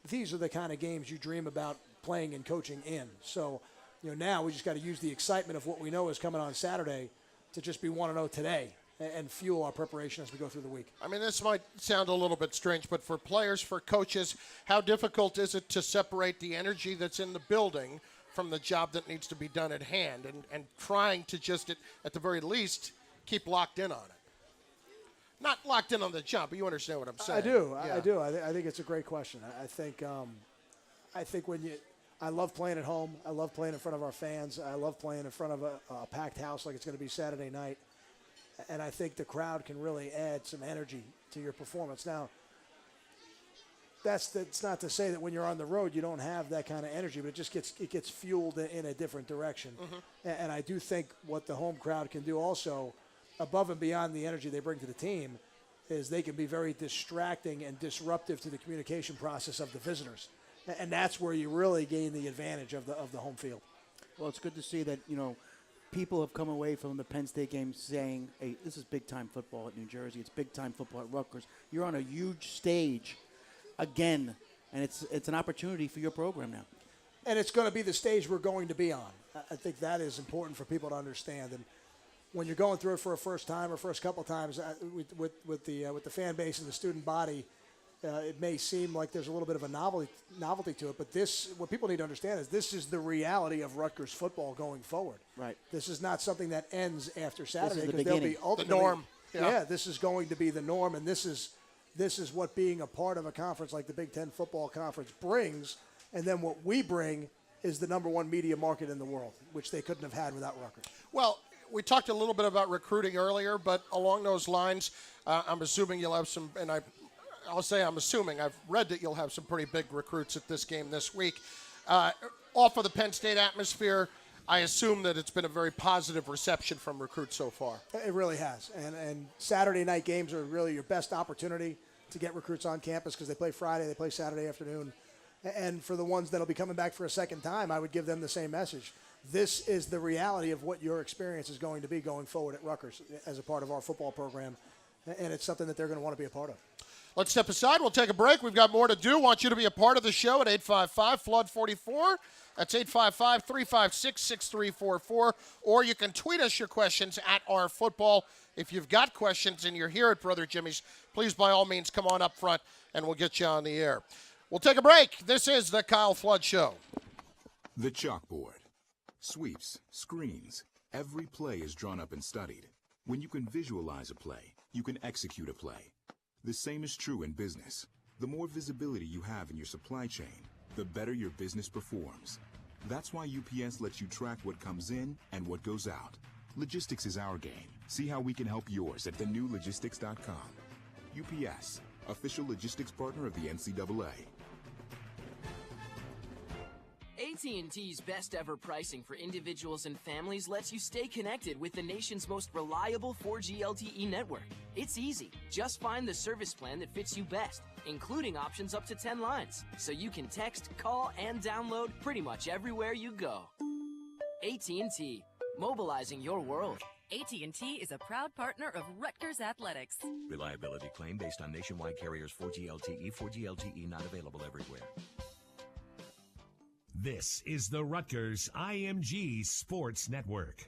These are the kind of games you dream about playing and coaching in. So, now we just got to use the excitement of what we know is coming on Saturday to just be 1-0 today and fuel our preparation as we go through the week. I mean, this might sound a little bit strange, but for players, for coaches, how difficult is it to separate the energy that's in the building from the job that needs to be done at hand and trying to just, at the very least, keep locked in on it? Not locked in on the jump, but you understand what I'm saying. I do. Yeah. I do. I think it's a great question. I think I love playing at home. I love playing in front of our fans. I love playing in front of a packed house like it's going to be Saturday night. And I think the crowd can really add some energy to your performance. Now, that's not to say that when you're on the road you don't have that kind of energy, but it gets fueled in a different direction. Mm-hmm. And I do think what the home crowd can do also, above and beyond the energy they bring to the team, is they can be very distracting and disruptive to the communication process of the visitors. And that's where you really gain the advantage of the home field. Well, it's good to see that, people have come away from the Penn State game saying, hey, this is big-time football at New Jersey. It's big-time football at Rutgers. You're on a huge stage again, and it's an opportunity for your program now. And it's going to be the stage we're going to be on. I think that is important for people to understand. And when you're going through it for a first time or first couple times with the fan base and the student body, it may seem like there's a little bit of a novelty to it, but what people need to understand is this is the reality of Rutgers football going forward. Right. This is not something that ends after Saturday, because they'll be ultimately the norm. Yeah, this is going to be the norm, and this is what being a part of a conference like the Big Ten Football Conference brings. And then what we bring is the number one media market in the world, which they couldn't have had without Rutgers. Well, we talked a little bit about recruiting earlier, but along those lines, I'm assuming you'll have some, and I'll say I'm assuming. I've read that you'll have some pretty big recruits at this game this week. Off of the Penn State atmosphere, I assume that it's been a very positive reception from recruits so far. It really has. And Saturday night games are really your best opportunity to get recruits on campus because they play Friday, they play Saturday afternoon. And for the ones that will be coming back for a second time, I would give them the same message. This is the reality of what your experience is going to be going forward at Rutgers as a part of our football program. And it's something that they're going to want to be a part of. Let's step aside. We'll take a break. We've got more to do. Want you to be a part of the show at 855-FLOOD-44. That's 855-356-6344. Or you can tweet us your questions at @RFootball. If you've got questions and you're here at Brother Jimmy's, please, by all means, come on up front and we'll get you on the air. We'll take a break. This is the Kyle Flood Show. The chalkboard. Sweeps, screens. Every play is drawn up and studied. When you can visualize a play, you can execute a play. The same is true in business. The more visibility you have in your supply chain, the better your business performs. That's why UPS lets you track what comes in and what goes out. Logistics is our game. See how we can help yours at thenewlogistics.com. UPS, official logistics partner of the NCAA. AT&T's best ever pricing for individuals and families lets you stay connected with the nation's most reliable 4G LTE network. It's easy. Just find the service plan that fits you best, including options up to 10 lines, so you can text, call, and download pretty much everywhere you go. AT&T, mobilizing your world. AT&T is a proud partner of Rutgers Athletics. Reliability claim based on nationwide carriers 4G LTE, 4G LTE not available everywhere. This is the Rutgers IMG Sports Network.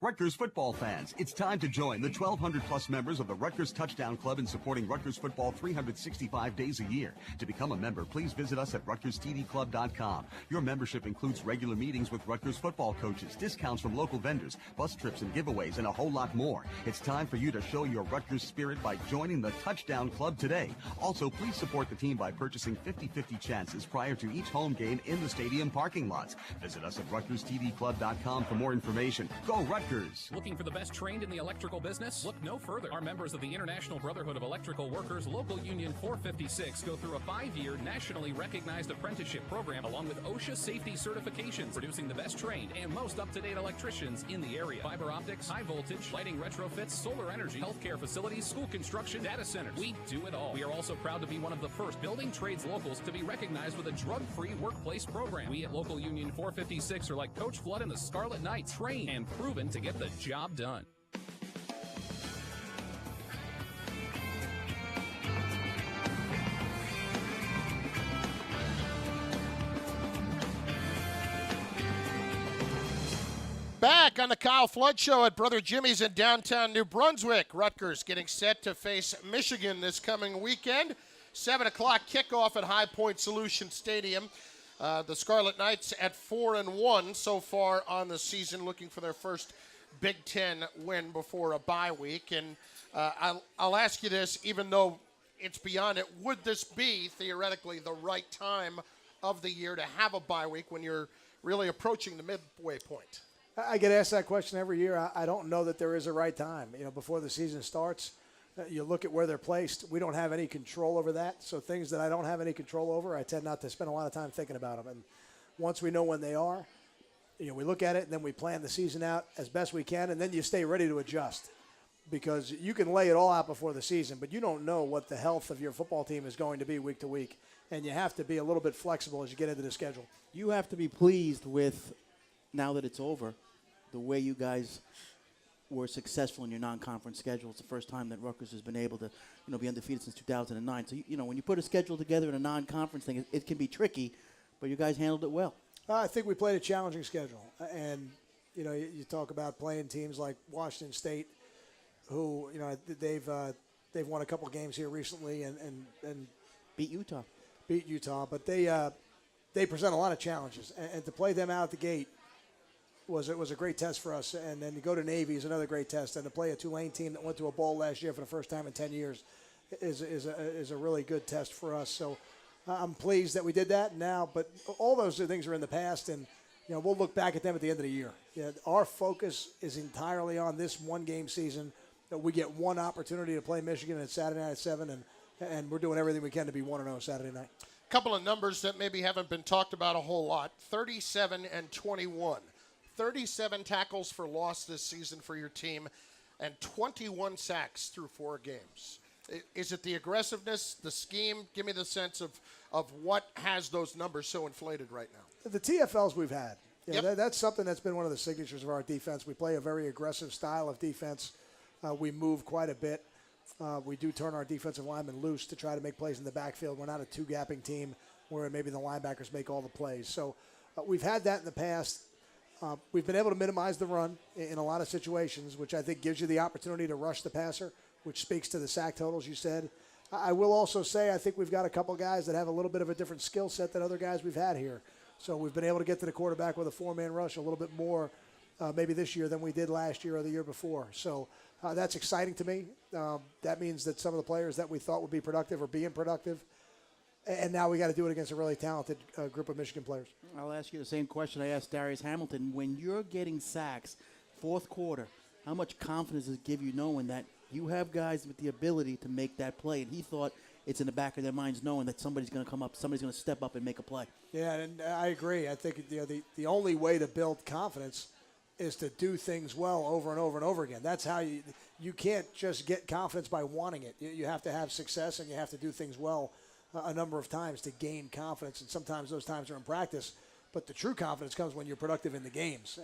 Rutgers football fans, it's time to join the 1,200-plus members of the Rutgers Touchdown Club in supporting Rutgers football 365 days a year. To become a member, please visit us at RutgersTVClub.com. Your membership includes regular meetings with Rutgers football coaches, discounts from local vendors, bus trips and giveaways, and a whole lot more. It's time for you to show your Rutgers spirit by joining the Touchdown Club today. Also, please support the team by purchasing 50-50 chances prior to each home game in the stadium parking lots. Visit us at RutgersTVClub.com for more information. Go Rutgers! Looking for the best trained in the electrical business? Look no further. Our members of the International Brotherhood of Electrical Workers, Local Union 456, go through a 5-year nationally recognized apprenticeship program along with OSHA safety certifications, producing the best trained and most up-to-date electricians in the area. Fiber optics, high voltage, lighting retrofits, solar energy, healthcare facilities, school construction, data centers. We do it all. We are also proud to be one of the first building trades locals to be recognized with a drug-free workplace program. We at Local Union 456 are like Coach Flood and the Scarlet Knights, trained and proven to get the job done. Back on the Kyle Flood Show at Brother Jimmy's in downtown New Brunswick. Rutgers getting set to face Michigan this coming weekend. 7 o'clock kickoff at High Point Solution Stadium. The Scarlet Knights at 4-1 so far on the season, looking for their first Big Ten win before a bye week. And I'll ask you this, even though it's beyond it, would this be theoretically the right time of the year to have a bye week when you're really approaching the midway point? I get asked that question every year. I don't know that there is a right time. Before the season starts, you look at where they're placed. We don't have any control over that. So things that I don't have any control over, I tend not to spend a lot of time thinking about them. And once we know when they are, we look at it and then we plan the season out as best we can, and then you stay ready to adjust. Because you can lay it all out before the season, but you don't know what the health of your football team is going to be week to week. And you have to be a little bit flexible as you get into the schedule. You have to be pleased with, now that it's over, the way you guys were successful in your non-conference schedule. It's the first time that Rutgers has been able to, be undefeated since 2009. So, when you put a schedule together in a non-conference thing, it can be tricky, but you guys handled it well. I think we played a challenging schedule. And, you talk about playing teams like Washington State, who, they've won a couple of games here recently and beat Utah. But they present a lot of challenges. And to play them out at the gate was a great test for us. And then to go to Navy is another great test. And to play a Tulane team that went to a bowl last year for the first time in 10 years is a really good test for us. So I'm pleased that we did that now. But all those things are in the past, and we'll look back at them at the end of the year. Our focus is entirely on this one-game season. That we get one opportunity to play Michigan at Saturday night at 7, and we're doing everything we can to be 1-0 Saturday night. A couple of numbers that maybe haven't been talked about a whole lot: 37 and 21. 37 tackles for loss this season for your team, and 21 sacks through 4 games. Is it the aggressiveness, the scheme? Give me the sense of what has those numbers so inflated right now. The TFLs we've had. That's something that's been one of the signatures of our defense. We play a very aggressive style of defense. We move quite a bit. We do turn our defensive linemen loose to try to make plays in the backfield. We're not a two-gapping team where maybe the linebackers make all the plays. So we've had that in the past. We've been able to minimize the run in a lot of situations, which I think gives you the opportunity to rush the passer, which speaks to the sack totals you said. I will also say I think we've got a couple guys that have a little bit of a different skill set than other guys we've had here. So we've been able to get to the quarterback with a 4-man rush a little bit more maybe this year than we did last year or the year before. So that's exciting to me. That means that some of the players that we thought would be productive are being productive. And now we got to do it against a really talented group of Michigan players. I'll ask you the same question I asked Darius Hamilton. When you're getting sacks, fourth quarter, how much confidence does it give you knowing that you have guys with the ability to make that play? And he thought it's in the back of their minds knowing that somebody's going to come up, somebody's going to step up and make a play. Yeah, and I agree. I think the only way to build confidence is to do things well over and over and over again. That's how you can't just get confidence by wanting it. You have to have success, and you have to do things well a number of times to gain confidence, and sometimes those times are in practice. But the true confidence comes when you're productive in the games.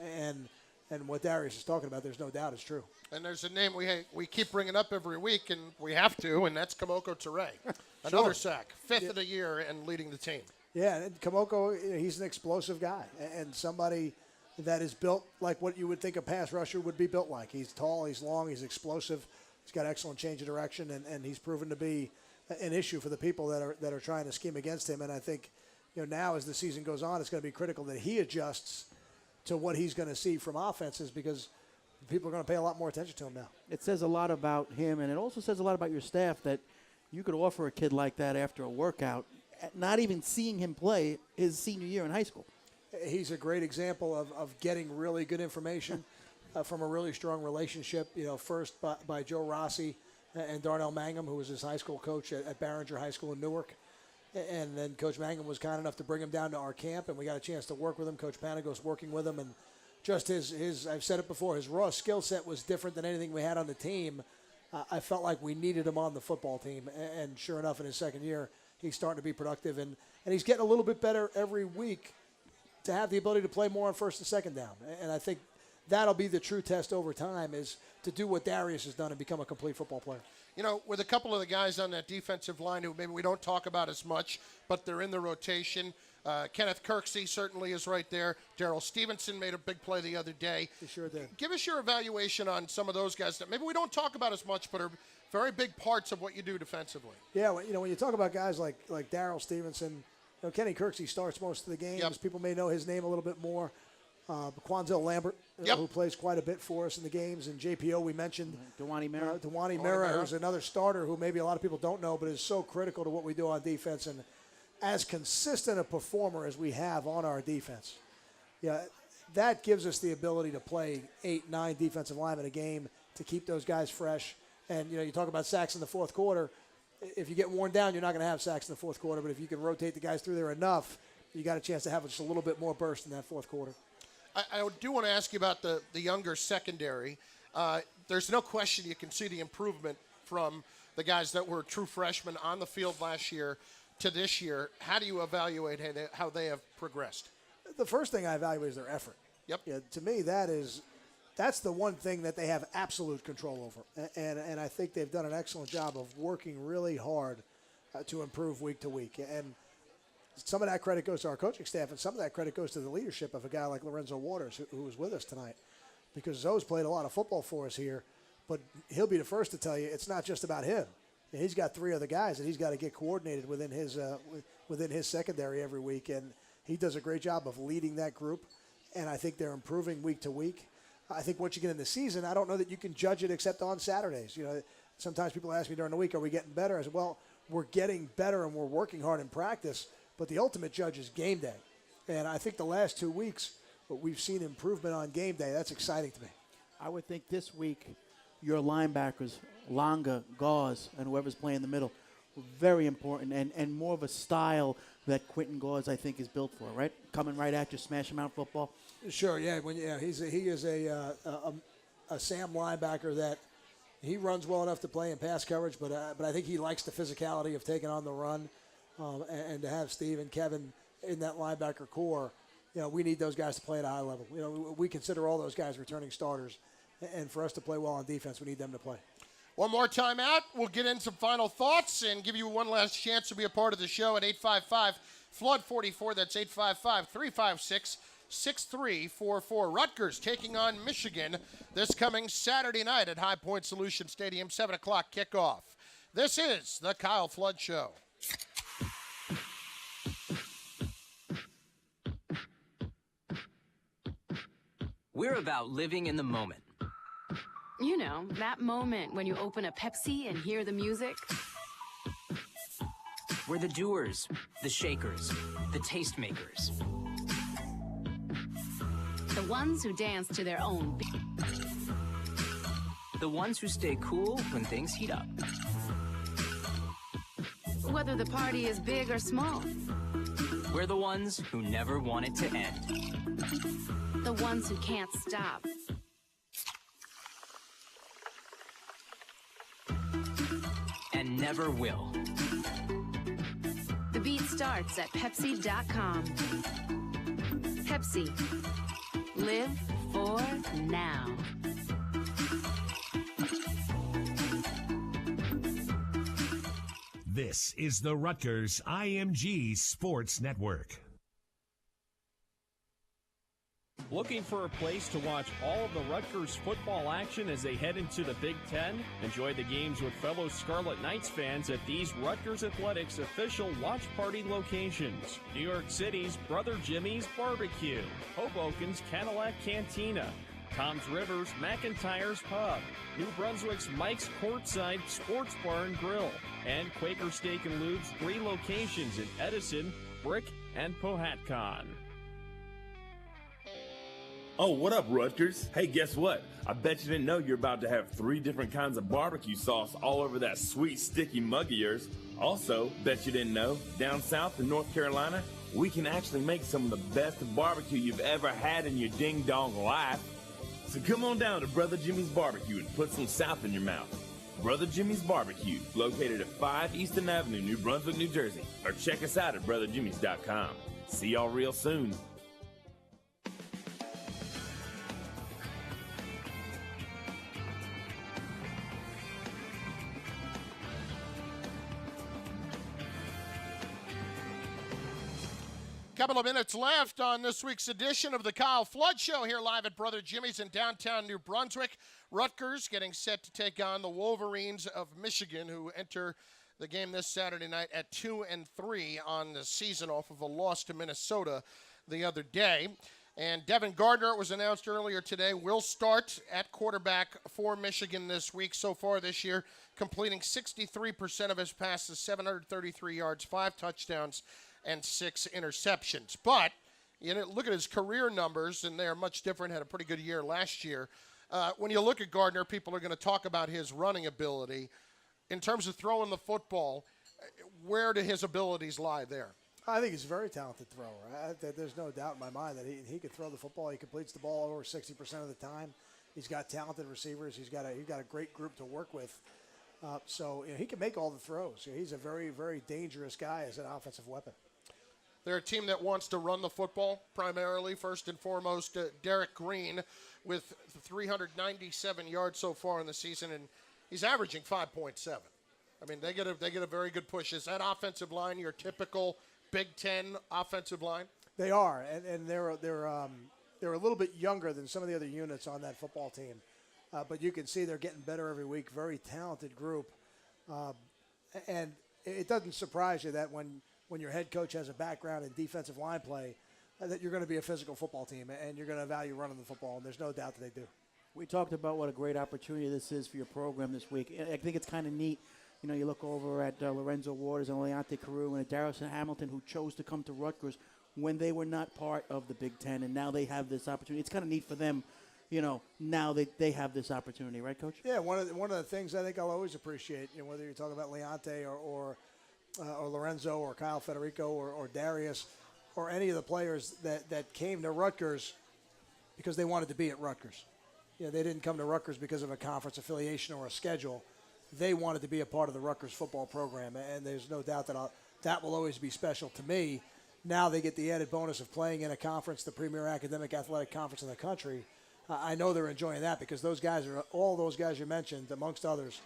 And what Darius is talking about, there's no doubt is true. And there's a name we keep bringing up every week, and we have to, and that's Kamoko Toure. Another sack, 5th of the year and leading the team. Yeah, and Kamoko, he's an explosive guy and somebody that is built like what you would think a pass rusher would be built like. He's tall, he's long, he's explosive. He's got excellent change of direction, and he's proven to be an issue for the people that are trying to scheme against him. And I think, now as the season goes on, it's going to be critical that he adjusts to what he's going to see from offenses, because people are going to pay a lot more attention to him now. It says a lot about him, and it also says a lot about your staff that you could offer a kid like that after a workout, not even seeing him play his senior year in high school. He's a great example of getting really good information from a really strong relationship, first by Joe Rossi and Darnell Mangum, who was his high school coach at Barringer High School in Newark. And then Coach Mangum was kind enough to bring him down to our camp, and we got a chance to work with him. Coach Panagos working with him, and just his I've said it before, his raw skill set was different than anything we had on the team. I felt like we needed him on the football team, and sure enough, in his second year, he's starting to be productive, and he's getting a little bit better every week to have the ability to play more on first and second down. And I think that'll be the true test over time, is to do what Darius has done and become a complete football player. With a couple of the guys on that defensive line who maybe we don't talk about as much, but they're in the rotation. Kenneth Kirksey certainly is right there. Darrell Stevenson made a big play the other day. He sure did. Give us your evaluation on some of those guys that maybe we don't talk about as much, but are very big parts of what you do defensively. Yeah, when you talk about guys like Darrell Stevenson, Kenny Kirksey starts most of the games. Yep. People may know his name a little bit more. Quanzell Lambert who plays quite a bit for us in the games. And JPO, we mentioned. Dewani Mera. Dewani Mera, who's another starter who maybe a lot of people don't know, but is so critical to what we do on defense. And as consistent a performer as we have on our defense, that gives us the ability to play 8-9 defensive linemen a game to keep those guys fresh. And, you talk about sacks in the fourth quarter. If you get worn down, you're not going to have sacks in the fourth quarter. But if you can rotate the guys through there enough, you got a chance to have just a little bit more burst in that fourth quarter. I do want to ask you about the younger secondary. There's no question you can see the improvement from the guys that were true freshmen on the field last year to this year. How do you evaluate how they have progressed? The first thing I evaluate is their effort. Yep. To me, that's the one thing that they have absolute control over. And I think they've done an excellent job of working really hard to improve week to week. And some of that credit goes to our coaching staff, and some of that credit goes to the leadership of a guy like Lorenzo Waters, who was with us tonight. Because Zoe's played a lot of football for us here, but he'll be the first to tell you it's not just about him. He's got 3 other guys that he's got to get coordinated within his secondary every week, and he does a great job of leading that group, and I think they're improving week to week. I think once you get in the season, I don't know that you can judge it except on Saturdays. Sometimes people ask me during the week, are we getting better? I said, well, we're getting better and we're working hard in practice, but the ultimate judge is game day. And I think the last 2 weeks, we've seen improvement on game day. That's exciting to me. I would think this week your linebackers, Longa, Gauze, and whoever's playing in the middle, were very important and more of a style that Quentin Gauze, I think, is built for, right? Coming right at you, smashing out football. Sure, yeah. He is a Sam linebacker that he runs well enough to play in pass coverage, but I think he likes the physicality of taking on the run, and to have Steve and Kevin in that linebacker core, we need those guys to play at a high level. We consider all those guys returning starters, and for us to play well on defense, we need them to play. One more time out. We'll get in some final thoughts and give you one last chance to be a part of the show at 855-FLOOD-44. That's 855-356-6344. Rutgers taking on Michigan this coming Saturday night at High Point Solution Stadium, 7 o'clock kickoff. This is the Kyle Flood Show. We're about living in the moment. You know, that moment when you open a Pepsi and hear the music. We're the doers, the shakers, the tastemakers. The ones who dance to their own beat. The ones who stay cool when things heat up. Whether the party is big or small. We're the ones who never want it to end. The ones who can't stop. And never will. The beat starts at Pepsi.com. Pepsi. Live for now. This is the Rutgers IMG Sports Network. Looking for a place to watch all of the Rutgers football action as they head into the Big Ten? Enjoy the games with fellow Scarlet Knights fans at these Rutgers Athletics official watch party locations. New York City's Brother Jimmy's Barbecue, Hoboken's Cadillac Cantina, Tom's Rivers McIntyre's Pub, New Brunswick's Mike's Courtside Sports Bar and Grill, and Quaker Steak and Lube's 3 locations in Edison, Brick, and Powhatan. Oh, what up, Rutgers? Hey, guess what? I bet you didn't know you're about to have 3 different kinds of barbecue sauce all over that sweet, sticky mug of yours. Also, bet you didn't know, down south in North Carolina, we can actually make some of the best barbecue you've ever had in your ding-dong life. So come on down to Brother Jimmy's Barbecue and put some South in your mouth. Brother Jimmy's Barbecue, located at 5 Easton Avenue, New Brunswick, New Jersey. Or check us out at brotherjimmys.com. See y'all real soon. Couple of minutes left on this week's edition of the Kyle Flood Show here live at Brother Jimmy's in downtown New Brunswick. Rutgers getting set to take on the Wolverines of Michigan, who enter the game this Saturday night at 2-3 on the season off of a loss to Minnesota the other day. And Devin Gardner, it was announced earlier today, will start at quarterback for Michigan this week. So far this year, completing 63% of his passes, 733 yards, 5 touchdowns, and 6 interceptions. But look at his career numbers, and they are much different. Had a pretty good year last year. When you look at Gardner, people are going to talk about his running ability. In terms of throwing the football, where do his abilities lie there? I think he's a very talented thrower. There's no doubt in my mind that he can throw the football. He completes the ball over 60% of the time. He's got talented receivers. He's got a great group to work with. So he can make all the throws. He's a very, very dangerous guy as an offensive weapon. They're a team that wants to run the football primarily. First and foremost, Derek Green with 397 yards so far in the season, and he's averaging 5.7. I mean, they get a very good push. Is that offensive line your typical Big Ten offensive line? They are, and they're a little bit younger than some of the other units on that football team. But you can see they're getting better every week. Very talented group. And it doesn't surprise you that when your head coach has a background in defensive line play, that you're going to be a physical football team, and you're going to value running the football, and there's no doubt that they do. We talked about what a great opportunity this is for your program this week. I think it's kind of neat. You look over at Lorenzo Waters and Leonte Carew and Darrison Hamilton, who chose to come to Rutgers when they were not part of the Big Ten, and now they have this opportunity. It's kind of neat for them, now they have this opportunity, right, Coach? Yeah, one of the things I think I'll always appreciate, whether you're talking about Leonte or Lorenzo or Kyle Federico or Darius or any of the players that came to Rutgers because they wanted to be at Rutgers. They didn't come to Rutgers because of a conference affiliation or a schedule. They wanted to be a part of the Rutgers football program, and there's no doubt that will always be special to me. Now they get the added bonus of playing in a conference, the premier academic athletic conference in the country. I know they're enjoying that because all those guys you mentioned, amongst others,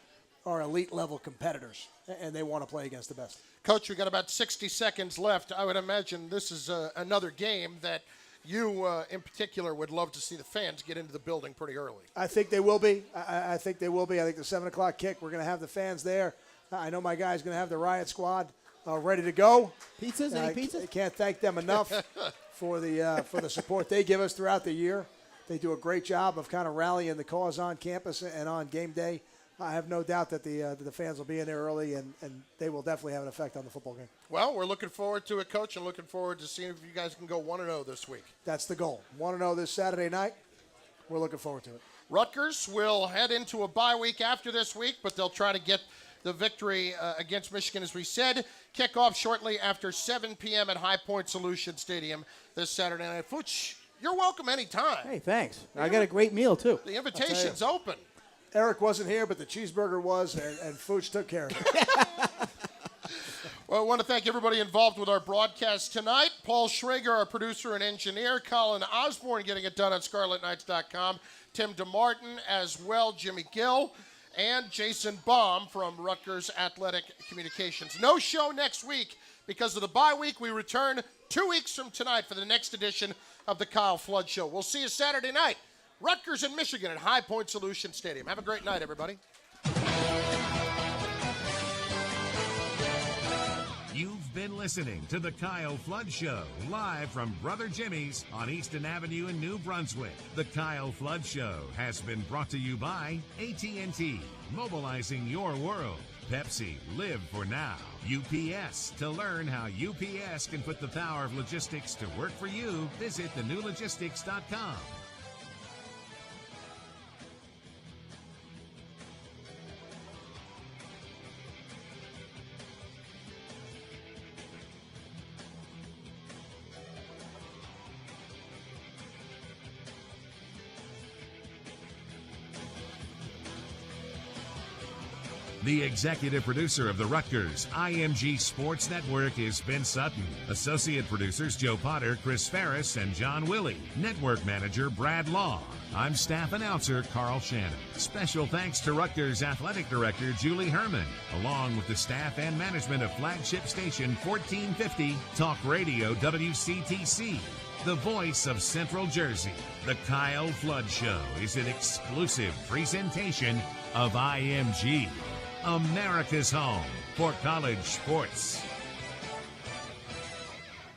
are elite-level competitors, and they want to play against the best. Coach, we've got about 60 seconds left. I would imagine this is another game that you, in particular, would love to see the fans get into the building pretty early. I think they will be. I think they will be. I think the 7 o'clock kick, we're going to have the fans there. I know my guy's going to have the Riot Squad ready to go. Pizzas? Any pizzas? I can't thank them enough for the support they give us throughout the year. They do a great job of kind of rallying the cause on campus and on game day. I have no doubt that the fans will be in there early, and they will definitely have an effect on the football game. Well, we're looking forward to it, Coach, and looking forward to seeing if you guys can go 1-0 this week. That's the goal. 1-0 this Saturday night. We're looking forward to it. Rutgers will head into a bye week after this week, but they'll try to get the victory against Michigan, as we said. Kickoff shortly after 7 p.m. at High Point Solution Stadium this Saturday night. Fuchs, you're welcome anytime. Hey, thanks. I got a great meal, too. The invitation's open. Eric wasn't here, but the cheeseburger was, and Fuchs took care of it. Well, I want to thank everybody involved with our broadcast tonight. Paul Schrager, our producer and engineer. Colin Osborne getting it done on ScarletKnights.com. Tim DeMartin as well. Jimmy Gill. And Jason Baum from Rutgers Athletic Communications. No show next week because of the bye week. We return 2 weeks from tonight for the next edition of the Kyle Flood Show. We'll see you Saturday night. Rutgers in Michigan at High Point Solution Stadium. Have a great night, everybody. You've been listening to the Kyle Flood Show, live from Brother Jimmy's on Easton Avenue in New Brunswick. The Kyle Flood Show has been brought to you by AT&T, mobilizing your world. Pepsi, live for now. UPS, to learn how UPS can put the power of logistics to work for you, visit thenewlogistics.com. The executive producer of the Rutgers IMG Sports Network is Ben Sutton. Associate producers Joe Potter, Chris Ferris, and John Willey. Network manager Brad Law. I'm staff announcer Carl Shannon. Special thanks to Rutgers Athletic Director Julie Herman, along with the staff and management of flagship station 1450 Talk Radio WCTC. The voice of Central Jersey. The Kyle Flood Show is an exclusive presentation of IMG. America's home for college sports.